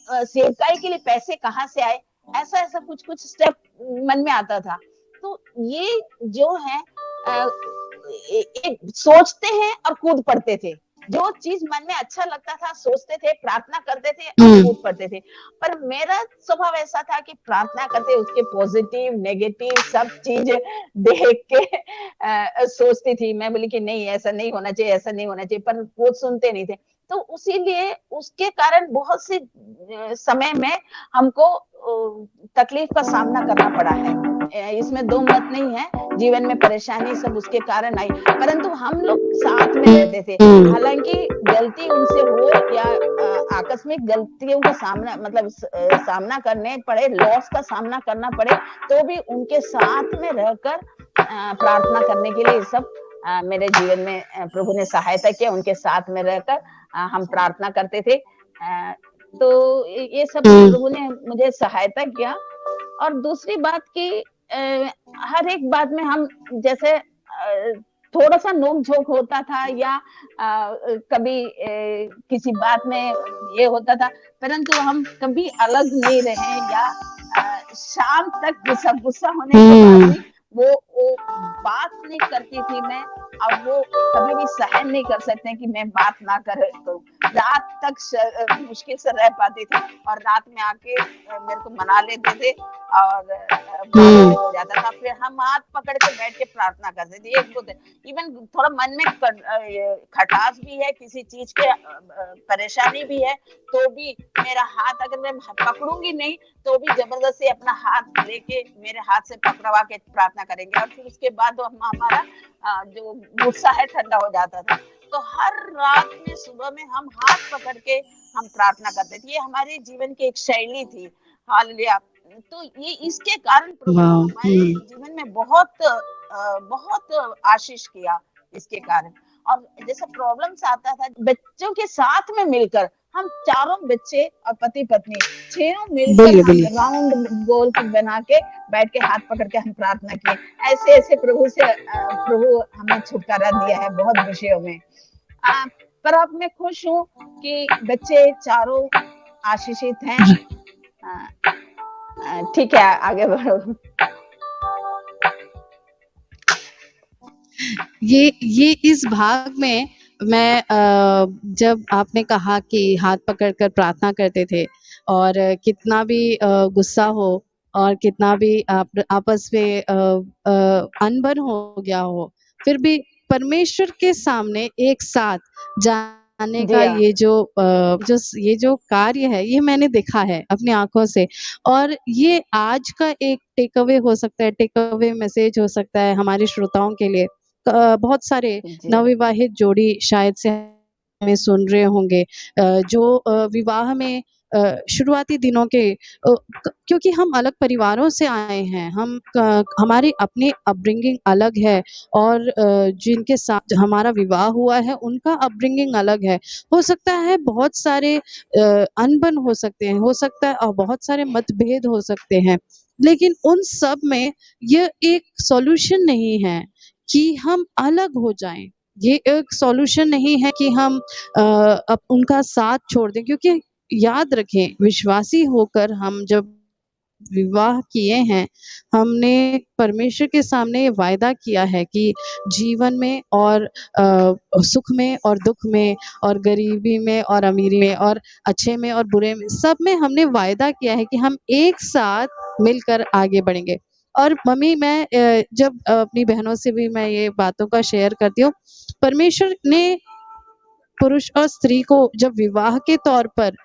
सेवकाई के लिए पैसे कहाँ से आए, ऐसा-ऐसा कुछ-कुछ स्टेप मन में आता था। तो ये जो है एक सोचते हैं और कूद पड़ते थे। जो चीज़ मन में अच्छा लगता था, सोचते थे, प्रार्थना करते थे और कूद पड़ते थे। पर मेरा स्वभाव ऐसा था कि प्रार्थना करते उसके पॉज़िटिव, नेगेटिव सब चीज़ देख के सोचती थी। मैं बोली कि नहीं, ऐसा नहीं होना चाहिए, ऐसा नहीं होना चाहिए, पर वो सुनते नहीं थे। तो उसीलिए उसके कारण बहुत से समय में हमको तकलीफ का सामना करना पड़ा है। इसमें 2 मत नहीं है, जीवन में परेशानी सब उसके कारण आई, परंतु हम लोग साथ में रहते थे। हालाँकि गलती उनसे हो या आकस्मिक गलतियों का सामना, मतलब सामना करने पड़े, लॉस का सामना करना पड़े, तो भी उनके साथ में रहकर प्रार्थना करने के लिए सब मेरे जीवन में प्रभु ने सहायता किया। उनके साथ में रहकर हम प्रार्थना करते थे। तो ये सब प्रभु ने मुझे सहायता किया। और दूसरी बात कि हर एक बात में हम जैसे थोड़ा-सा नोक-झोंक होता था या कभी किसी बात में ये होता था, परंतु हम कभी अलग नहीं रहे या शाम तक गुस्सा होने के बाद भी वो बात नहीं करती थी मैं। अब वो कभी भी सहन नहीं कर सकते कि मैं बात ना करे तो रात तक मुश्किल से रह पाती थी और रात में आके मेरे को मना लेते थे और बात हो जाता था। फिर हम हाथ पकड़ के बैठ के प्रार्थना करते थे। एक तो इवन थोड़ा मन में खटास भी है, किसी चीज के परेशानी भी है, तो भी मेरा हाथ अगर मैं पकड़ूंगी नहीं तो भी जबरदस्ती अपना हाथ लेके मेरे हाथ से पकड़वा के प्रार्थना करेंगे और फिर उसके बाद हमारा जो गुस्सा है ठंडा हो जाता था। तो हर रात में सुबह में हम हाथ पकड़ के हम प्रार्थना करते थे। ये हमारे जीवन की एक शैली थी। हालेलुया। तो ये इसके कारण प्रभु हमारे जीवन में बहुत आशीष किया इसके कारण। और जैसे प्रॉब्लम्स आता था बच्चों के साथ में मिलकर, हम चारों बच्चे और पति पत्नी छह मिलकर हम राउंड गोल बना के बैठ के हाथ पकड़ के हम प्रार्थना किए। ऐसे ऐसे प्रभु हमें छुटकारा दिया है बहुत विषयों में। पर अब मैं खुश हूँ कि बच्चे चारों आशीषित हैं। ठीक है, आगे बढ़ो। ये इस भाग में मैं जब आपने कहा कि हाथ पकड़कर प्रार्थना करते थे और कितना भी गुस्सा हो और कितना भी आपस में अनबन हो गया हो, फिर भी परमेश्वर के सामने एक साथ जाने जी का हाँ। ये जो कार्य है, ये मैंने देखा है अपनी आँखों से। और ये आज का एक टेक अवे हो सकता है, टेक अवे मैसेज हो सकता है हमारे श्रोताओं के लिए। बहुत सारे जी हाँ। नवविवाहित जोड़ी शायद से हमें सुन रहे होंगे, जो विवाह में शुरुआती दिनों के क्योंकि हम अलग परिवारों से आए हैं, हमारी अपनी अपब्रिंगिंग अलग है और जिनके साथ हमारा विवाह हुआ है उनका अपब्रिंगिंग अलग है। हो सकता है बहुत सारे अनबन हो सकते हैं, हो सकता है और बहुत सारे मतभेद हो सकते हैं, लेकिन उन सब में ये एक सॉल्यूशन नहीं है कि हम अलग हो जाएँ। ये एक सॉल्यूशन नहीं है कि हम अब उनका साथ छोड़ दें, क्योंकि याद रखें विश्वासी होकर हम जब विवाह किए हैं, हमने परमेश्वर के सामने ये वायदा किया है कि जीवन में और सुख में और दुःख में और गरीबी में और अमीरी में और अच्छे में और बुरे में, सब में हमने वायदा किया है कि हम एक साथ मिलकर आगे बढ़ेंगे। और मम्मी मैं जब अपनी बहनों से भी मैं ये बातों का शेयर करती हूँ, परमेश्वर ने पुरुष और स्त्री को जब विवाह के तौर पर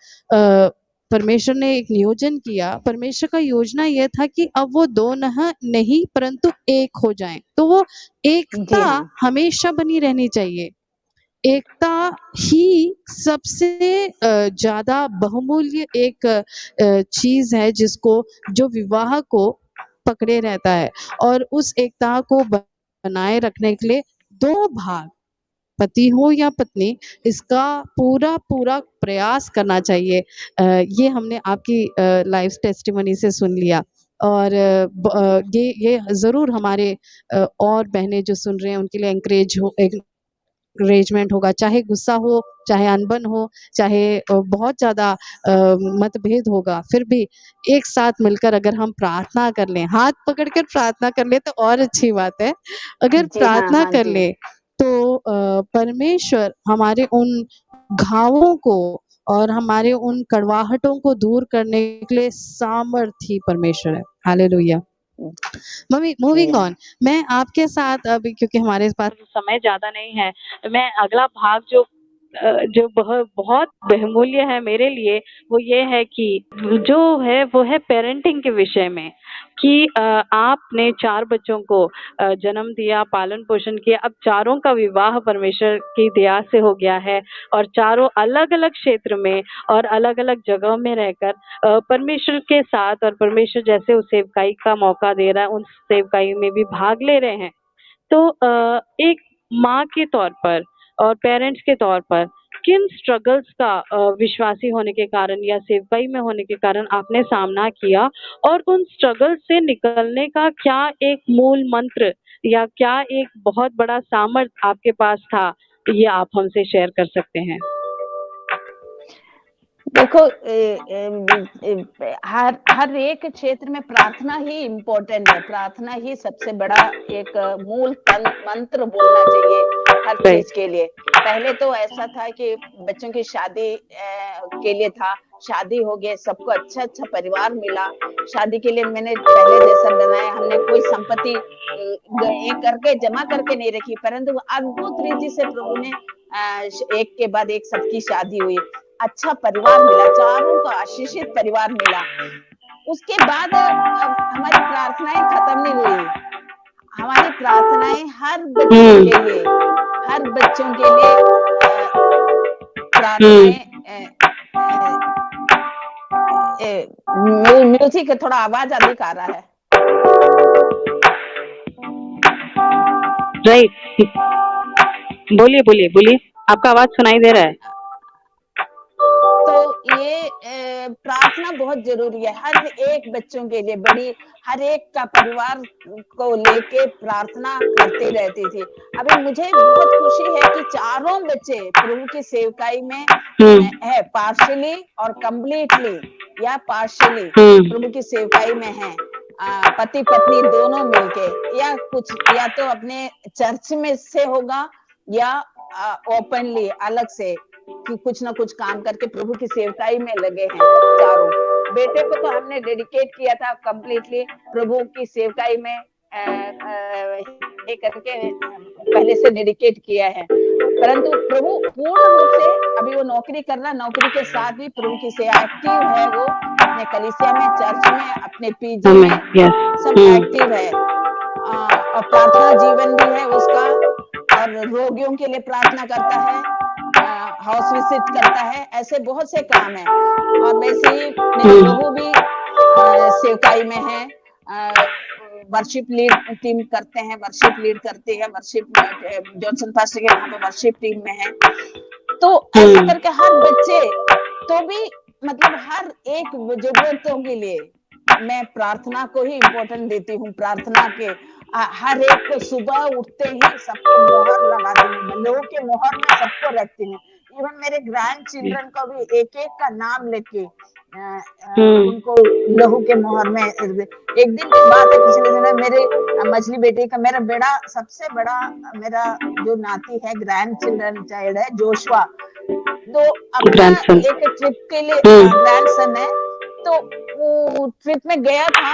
परमेश्वर ने एक नियोजन किया, परमेश्वर का योजना ये था कि अब वो 2 नहीं परंतु एक हो जाएँ। तो वो जी एकता हाँ। हमेशा बनी रहनी चाहिए। एकता ही सबसे ज़्यादा बहुमूल्य एक चीज़ है जिसको जो विवाह को पकड़े रहता है, और उस एकता को बनाए रखने के लिए 2 भाग, पति हो या पत्नी, इसका पूरा प्रयास करना चाहिए। ये हमने आपकी लाइफ टेस्टिमनी से सुन लिया और ये ज़रूर हमारे और बहनें जो सुन रहे हैं उनके लिए एनकरेजमेंट होगा, चाहे गुस्सा हो, चाहे अनबन हो, चाहे बहुत ज़्यादा मतभेद होगा, फिर भी एक साथ मिलकर अगर हम प्रार्थना कर लें, हाथ पकड़ कर प्रार्थना कर लें तो और अच्छी बात है। अगर जी हाँ, प्रार्थना हाँ कर जी। लें तो परमेश्वर हमारे उन घावों को और हमारे उन कड़वाहटों को दूर करने के लिए सामर्थी परमेश्वर है। हालेलुया। मम्मी जी मूविंग हाँ। ऑन, मैं आपके साथ अभी क्योंकि हमारे पास समय ज़्यादा नहीं है, मैं अगला भाग जो बहुत बहुमूल्य है मेरे लिए, वो ये है कि जो है वो है पेरेंटिंग के विषय में कि आपने 4 बच्चों को जन्म दिया, पालन-पोषण किया, अब चारों का विवाह परमेश्वर की दया से हो गया है और चारों अलग-अलग क्षेत्र में और अलग-अलग जगह में रहकर परमेश्वर के साथ और परमेश्वर जैसे उस सेवकाई का मौका दे रहा है, उन सेवकाई में भी भाग ले रहे हैं। तो एक माँ के तौर पर और पेरेंट्स के तौर पर किन स्ट्रगल्स का विश्वासी होने के कारण या सेवकाई में होने के कारण आपने सामना किया, और उन स्ट्रगल से निकलने का क्या एक मूल मंत्र या क्या एक बहुत बड़ा सामर्थ आपके पास था, ये आप हमसे शेयर कर सकते हैं? देखो हर एक क्षेत्र में प्रार्थना ही इम्पोर्टेंट है। प्रार्थना ही सबसे बड़ा एक मूल मंत्र बोलना चाहिए हर राइट। चीज के लिए। पहले तो ऐसा था कि बच्चों की शादी के लिए था, शादी हो गए, सबको अच्छा परिवार मिला। शादी के लिए मैंने पहले जैसा बनाया, हमने कोई संपत्ति ये करके जमा करके नहीं रखी, परंतु अद्भुत रीति से प्रभु ने एक के बाद एक सबकी शादी हुई। अच्छा परिवार मिला, चारों का आशीषित परिवार मिला। उसके बाद हमारी प्रार्थनाएँ खत्म नहीं हुई। हमारी प्रार्थनाएँ हुँ, हर बच्चों के लिए हुँ। प्रार्थनाएँ अ म्यूज़िक थोड़ा आवाज़ अधिक आ रहा है। राइट। बोलिए। आपका आवाज़ सुनाई दे रहा है। तो ये प्रार्थना बहुत ज़रूरी है, हर एक बच्चों के लिए बड़ी हर एक का परिवार को लेके प्रार्थना करती रहती थी। अभी मुझे बहुत खुशी है कि चारों बच्चे प्रभु की सेवकाई में हुँ, है, पार्शियली और कंप्लीटली या पार्शियली हुँ, प्रभु की सेवकाई में हैं। पति पत्नी दोनों मिलके, या तो अपने चर्च में से होगा, या ओपनली अलग से, कि कुछ ना कुछ काम करके प्रभु की सेवकाई में लगे हैं चारों। बेटे को तो हमने डेडिकेट किया था कंप्लीटली प्रभु की सेवकाई में, ये करके पहले से डेडिकेट किया है। परंतु प्रभु पूर्ण रूप से अभी वो नौकरी कर रहा, नौकरी के साथ भी प्रभु की सेवा एक्टिव है, वो अपने कलीसिया में, चर्च में, अपने पीजी में सब एक्टिव है। और प्रार्थना जीवन भी है उसका, और रोगियों के लिए प्रार्थना करता है, हाउस विजिट करता है, ऐसे बहुत से काम है। और वैसे ही मेरे प्रभु भी सेवकाई में है, वर्शिप लीड टीम करते हैं, वर्शिप लीड करती है, वर्शिप जॉनसन पास्टर के वहां पे वर्शिप टीम में है। तो ऐसा करके हर बच्चे तो भी मतलब हर एक जरूरतों के लिए मैं प्रार्थना को ही इम्पोर्टेंट देती हूँ। प्रार्थना के हर एक को सुबह उठते ही सबको मोहर लगाती हूँ, लोगों के मोहर में सबको रखती हूँ। इवन मेरे ग्रैंड चिल्ड्रन को भी एक एक का नाम लेके उनको लहू के मोहर में। एक दिन की बात है, पिछले दिन मेरे मछली बेटी का, मेरा बेड़ा सबसे बड़ा मेरा जो नाती है, ग्रैंड चिल्ड्रन चाइल्ड है जोशुआ, तो अपना एक ट्रिप के लिए ग्रैंड सन है, तो वो ट्रिप में गया था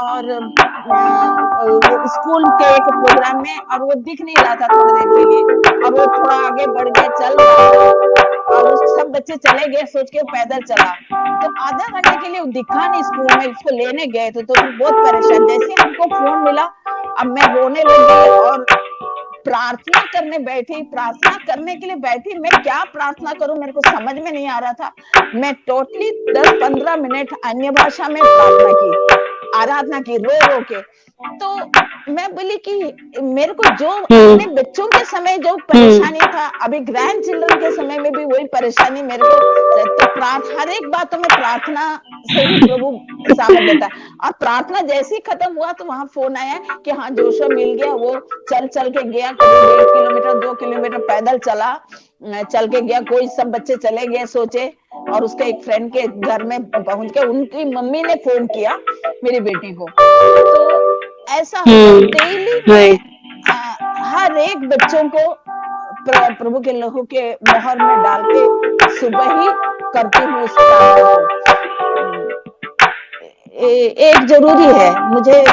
और स्कूल के एक प्रोग्राम में, और वो दिख नहीं रहा था थोड़ी देर के लिए, और वो थोड़ा आगे बढ़ गया, चल रहा था, और उस सब बच्चे चले गए सोच के पैदल चला, तो आधा घंटे के लिए वो दिखा नहीं स्कूल में। इसको लेने गए तो बहुत परेशान। जैसे हमको फोन मिला, अब मैं रोने लगी और प्रार्थना करने बैठी, प्रार्थना करने के लिए बैठी। मैं क्या प्रार्थना करूं मेरे को समझ में नहीं आ रहा था। मैं टोटली 10-15 मिनट अन्य भाषा में प्रार्थना की, आराधना की, रो रो के। तो मैं बोली कि मेरे को जो अपने बच्चों के समय जो परेशानी था, अभी ग्रैंड चिल्ड्रन के समय में भी वही परेशानी मेरे को, तो हर एक बातों में प्रार्थना से ही प्रभु सामर्थ देता है। और प्रार्थना जैसे ही खत्म हुआ तो वहां फोन आया कि हाँ जोशुआ मिल गया, वो चल चल के गया, करीब 1 किलोमीटर 2 किलोमीटर पैदल चला, चल के गया। कोई सब बच्चे चले गए सोचे, और उसके एक फ्रेंड के घर में पहुंच के उनकी मम्मी ने फोन किया मेरी बेटी को। तो ऐसा डेली मैं हर एक बच्चों को प्रभु के लहू के मोहर में डाल के सुबह ही करती हूँ उस प्रार्थना को। एक जरूरी है, मुझे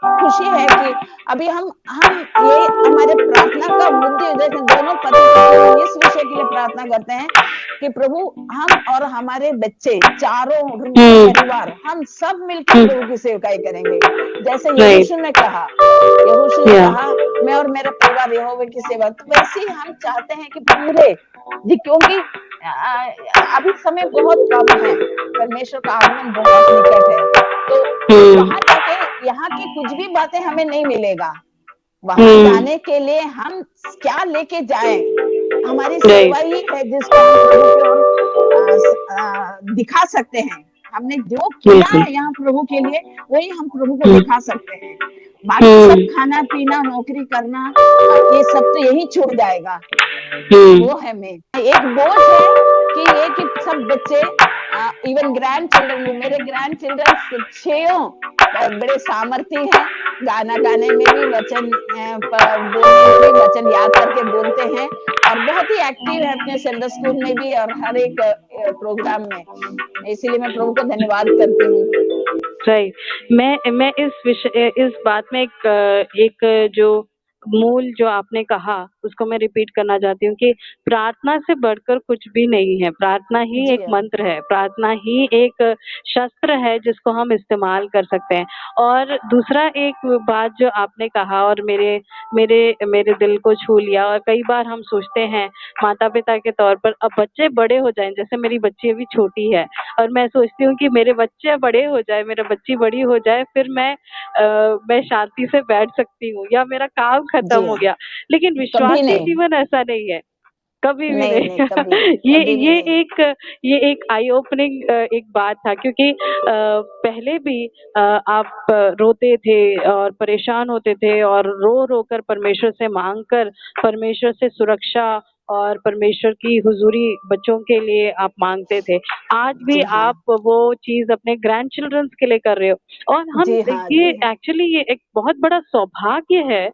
खुशी है कि अभी हम ये हमारे प्रार्थना का मुद्दे, जैसे दोनों पति पत्नी इस विषय के लिए प्रार्थना करते हैं कि प्रभु हम और हमारे बच्चे चारों परिवार हम सब मिलकर प्रभु की सेवकाई करेंगे। जैसे यहोशू ने कहा, मैं और मेरा परिवार यहोवा की सेवा, तो वैसे ही हम चाहते हैं कि पूरे जी, क्योंकि अभी समय बहुत कम है, परमेश्वर का आगमन बहुत निकट है, तो वहां जाके यहाँ की कुछ भी बातें हमें नहीं मिलेगा। वहां जाने के लिए हम क्या लेके जाएं, हमारी सेवा ही है जिसको हम प्रभु की ओर दिखा सकते हैं। हमने जो किया है यहाँ प्रभु के लिए, वही हम प्रभु को दिखा सकते हैं। बाकी सब खाना पीना, नौकरी करना, ये सब तो यही छूट जाएगा। वो है मैं एक बोझ है कि ये कि सब बच्चे, इवन ग्रैंड चिल्ड्रन भी, मेरे ग्रैंड चिल्ड्रन 6 बड़े सामर्थी हैं, गाना गाने में भी, वचन बोलने में भी, वचन याद करके बोलते हैं, और बहुत ही एक्टिव है अपने संडे स्कूल में भी और हर एक प्रोग्राम में। इसीलिए मैं प्रभु को धन्यवाद करती हूँ। राइट, मैं इस बात में एक जो मूल जो आपने कहा उसको मैं रिपीट करना चाहती हूँ कि प्रार्थना से बढ़कर कुछ भी नहीं है। प्रार्थना ही एक मंत्र है, प्रार्थना ही एक शस्त्र है जिसको हम इस्तेमाल कर सकते हैं। और दूसरा एक बात जो आपने कहा और मेरे मेरे मेरे दिल को छू लिया, और कई बार हम सोचते हैं माता पिता के तौर पर, अब बच्चे बड़े हो जाएं, जैसे मेरी बच्ची अभी छोटी है और मैं सोचती हूँ कि मेरे बच्चे बड़े हो जाए, मेरा बच्ची बड़ी हो जाए, फिर मैं शांति से बैठ सकती हूँ या मेरा काम खत्म हो गया। लेकिन विश्वासी जीवन ऐसा नहीं है, कभी भी नहीं। ये एक आई ओपनिंग एक बात था, क्योंकि पहले भी आप रोते थे और परेशान होते थे और रो रो कर परमेश्वर से मांग कर परमेश्वर से सुरक्षा और परमेश्वर की हुजूरी बच्चों के लिए आप मांगते थे। आज भी जी हाँ, आप वो चीज़ अपने ग्रैंड चिल्ड्रंस के लिए कर रहे हो और हम जी हाँ, ये जी हाँ, एक्चुअली ये एक बहुत बड़ा सौभाग्य है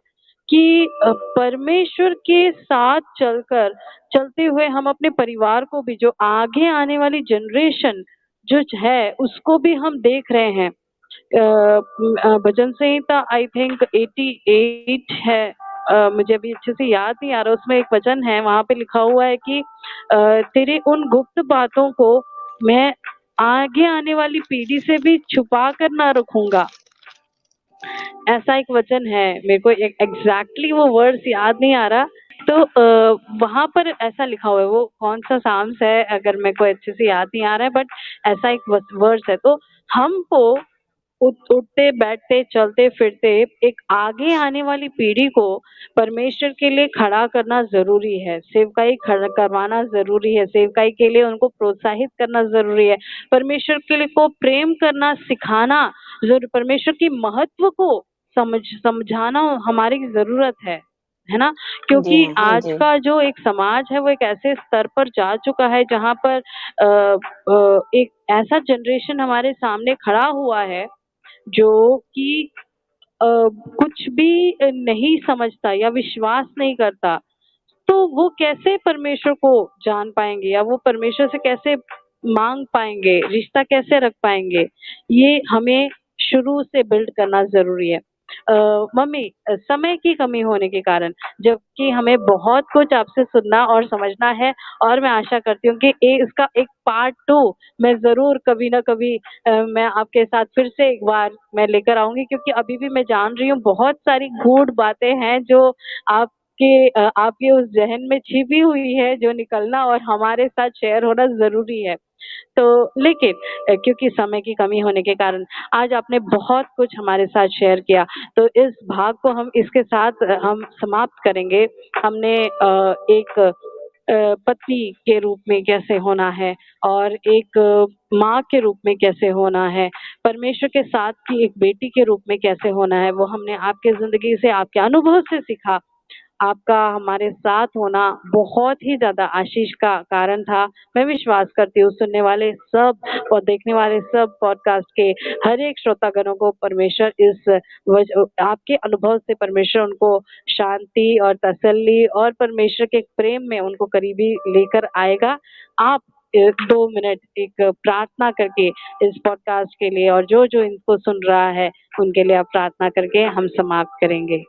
कि परमेश्वर के साथ चलते हुए हम अपने परिवार को भी, जो आगे आने वाली जनरेशन जो है उसको भी हम देख रहे हैं। भजन संहिता आई थिंक 88 है। मुझे अभी अच्छे से याद नहीं आ रहा, उसमें एक वचन है, वहाँ पे लिखा हुआ है कि तेरे उन गुप्त बातों को मैं आगे आने वाली पीढ़ी से भी छुपा कर ना रखूंगा। ऐसा एक वचन है, मेरे को एग्जैक्टली वो वर्ड्स याद नहीं आ रहा। तो वहाँ पर ऐसा लिखा हुआ है, वो कौन सा साम्स है अगर मेरे को अच्छे से याद नहीं आ रहा है, बट ऐसा एक वर्स है। तो हमको उठते बैठते चलते फिरते एक आगे आने वाली पीढ़ी को परमेश्वर के लिए खड़ा करना जरूरी है, सेवकाई खड़ा करवाना जरूरी है, सेवकाई के लिए उनको प्रोत्साहित करना जरूरी है, परमेश्वर के लिए को प्रेम करना सिखाना जरूर, परमेश्वर की महत्व को समझाना हमारी जरूरत है ना? जी क्योंकि हाँ आज जी, का जो एक समाज है वो एक ऐसे स्तर पर जा चुका है जहाँ पर एक ऐसा जनरेशन हमारे सामने खड़ा हुआ है जो कि कुछ भी नहीं समझता या विश्वास नहीं करता, तो वो कैसे परमेश्वर को जान पाएंगे या वो परमेश्वर से कैसे मांग पाएंगे, रिश्ता कैसे रख पाएंगे? ये हमें शुरू से बिल्ड करना जरूरी है। मम्मी, समय की कमी होने के कारण, जबकि हमें बहुत कुछ आपसे सुनना और समझना है, और मैं आशा करती हूँ कि इसका एक पार्ट 2 मैं जरूर कभी ना कभी मैं आपके साथ फिर से एक बार मैं लेकर आऊंगी, क्योंकि अभी भी मैं जान रही हूँ बहुत सारी गूढ़ बातें हैं जो आप आपके उस ज़हन में छिपी हुई है, जो निकलना और हमारे साथ शेयर होना ज़रूरी है। तो लेकिन क्योंकि समय की कमी होने के कारण आज आपने बहुत कुछ हमारे साथ शेयर किया, तो इस भाग को हम इसके साथ हम समाप्त करेंगे। हमने एक पत्नी के रूप में कैसे होना है और एक माँ के रूप में कैसे होना है, परमेश्वर के साथ की एक बेटी के रूप में कैसे होना है, वो हमने आपके ज़िंदगी से, आपके अनुभव से सीखा। आपका हमारे साथ होना बहुत ही ज़्यादा आशीष का कारण था। मैं विश्वास करती हूँ सुनने वाले सब और देखने वाले सब पॉडकास्ट के हर एक श्रोतागणों को परमेश्वर आपके अनुभव से परमेश्वर उनको शांति और तसल्ली और परमेश्वर के प्रेम में उनको करीबी लेकर आएगा। आप 2 मिनट एक प्रार्थना करके इस पॉडकास्ट के लिए और जो इनको सुन रहा है उनके लिए आप प्रार्थना करके हम समाप्त करेंगे।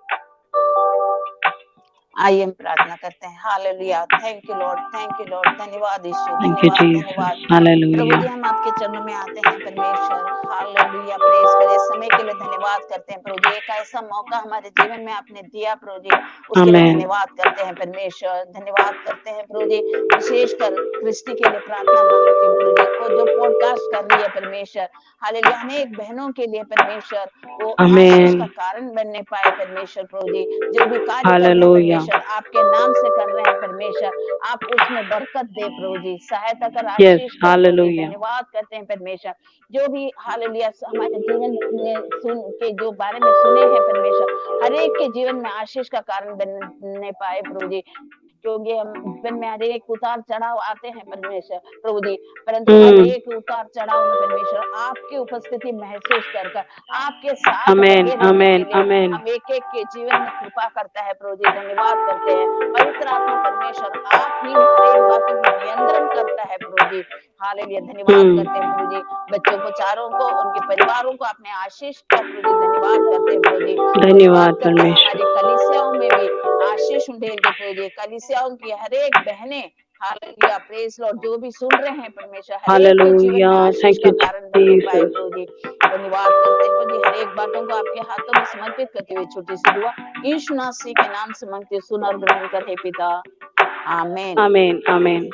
आइए हम प्रार्थना करते हैं। Hallelujah, thank you Lord, thank you Lord, धन्यवाद यीशु, थैंक यू धन्यवाद, जीसस, धन्यवाद। प्रभु हालेलुया। जी, हम आपके चरणों में आते हैं परमेश्वर। हालेलुया, प्रेज़ करें, समय के लिए धन्यवाद करते हैं प्रभु जी। एक ऐसा मौका हमारे जीवन में आपने दिया प्रभु जी, उसके लिए आमेन, धन्यवाद करते हैं परमेश्वर। धन्यवाद करते हैं प्रभु जी, विशेषकर क्रिस्टी के लिए प्रार्थना मांगती हूँ प्रभु जी, को जो पॉडकास्ट कर रही है परमेश्वर। हालेलुया, अनेक बहनों के लिए परमेश्वर वो आशीष आमेन, का कारण बनने पाए परमेश्वर प्रभु जी। जो भी कार्य कर रहे हैं हालेलुया। परमेश्वर, आपके नाम से कर रहे हैं परमेश्वर, आप उसमें बरकत दे प्रभु जी, सहायता कर, यस, आशीष कर प्रभु जी। हालेलुया। धन्यवाद करते हैं परमेश्वर। जो भी हालेलुया हमारे जीवन में सुन के जो बारे में सुने हैं परमेश्वर, हर एक के जीवन में आशीष का कारण बनने पाए प्रभु जी। क्योंकि हम जीवन में हर एक उतार चढ़ाव आते हैं परमेश्वर प्रभु जी, परंतु हर हुँ, एक उतार चढ़ाव में परमेश्वर आपकी उपस्थिति महसूस कर आपके साथ आमेन, लगे रहने के आमेन, लिए आमेन। हम एक के जीवन में कृपा करता है प्रभु जी। धन्यवाद करते हैं पवित्र आत्मा परमेश्वर, आप ही हर एक बातों को नियंत्रण करता है प्रभु जी। हालेलुया, धन्यवाद हुँ, करते हैं प्रभु जी। बच्चों को चारों को, उनके परिवारों को अपने आशीष का प्रभु जी धन्यवाद करते हैं प्रभु जी। धन्यवाद धन्यवाद करते हैं हमारी परमेश्वर। कलीसियाओं में भी आशीष उंडेल दे प्रभु जी। कलीसियाओं की हर एक बहनें, हालेलुया, प्रेज लॉर्ड, जो भी सुन रहे हैं परमेश्वर, हर एक के जीवन हालेलुया, में आशीष थैंक का यू कारण बनने पाए जीसस। प्रभु जी। धन्यवाद करते हैं प्रभु जी। हर एक बातों को आपके हाथों में समर्पित करते हुए छोटी सी दुआ यीशु मसीह के नाम से मांगते हुए सुन और ग्रहण कर हे पिता, आमीन। आमेन, आमेन,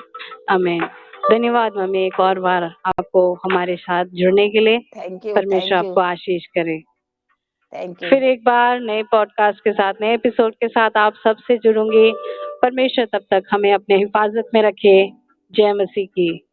आमेन। धन्यवाद मम्मी, एक और बार आपको हमारे साथ जुड़ने के लिए। थैंक यू, परमेश्वर थैंक यू, आपको आशीष करे। Thank you. फिर एक बार नए पॉडकास्ट के साथ, नए एपिसोड के साथ आप सबसे जुड़ूंगी। परमेश्वर तब तक हमें अपने हिफाजत में रखे। जय मसीह की।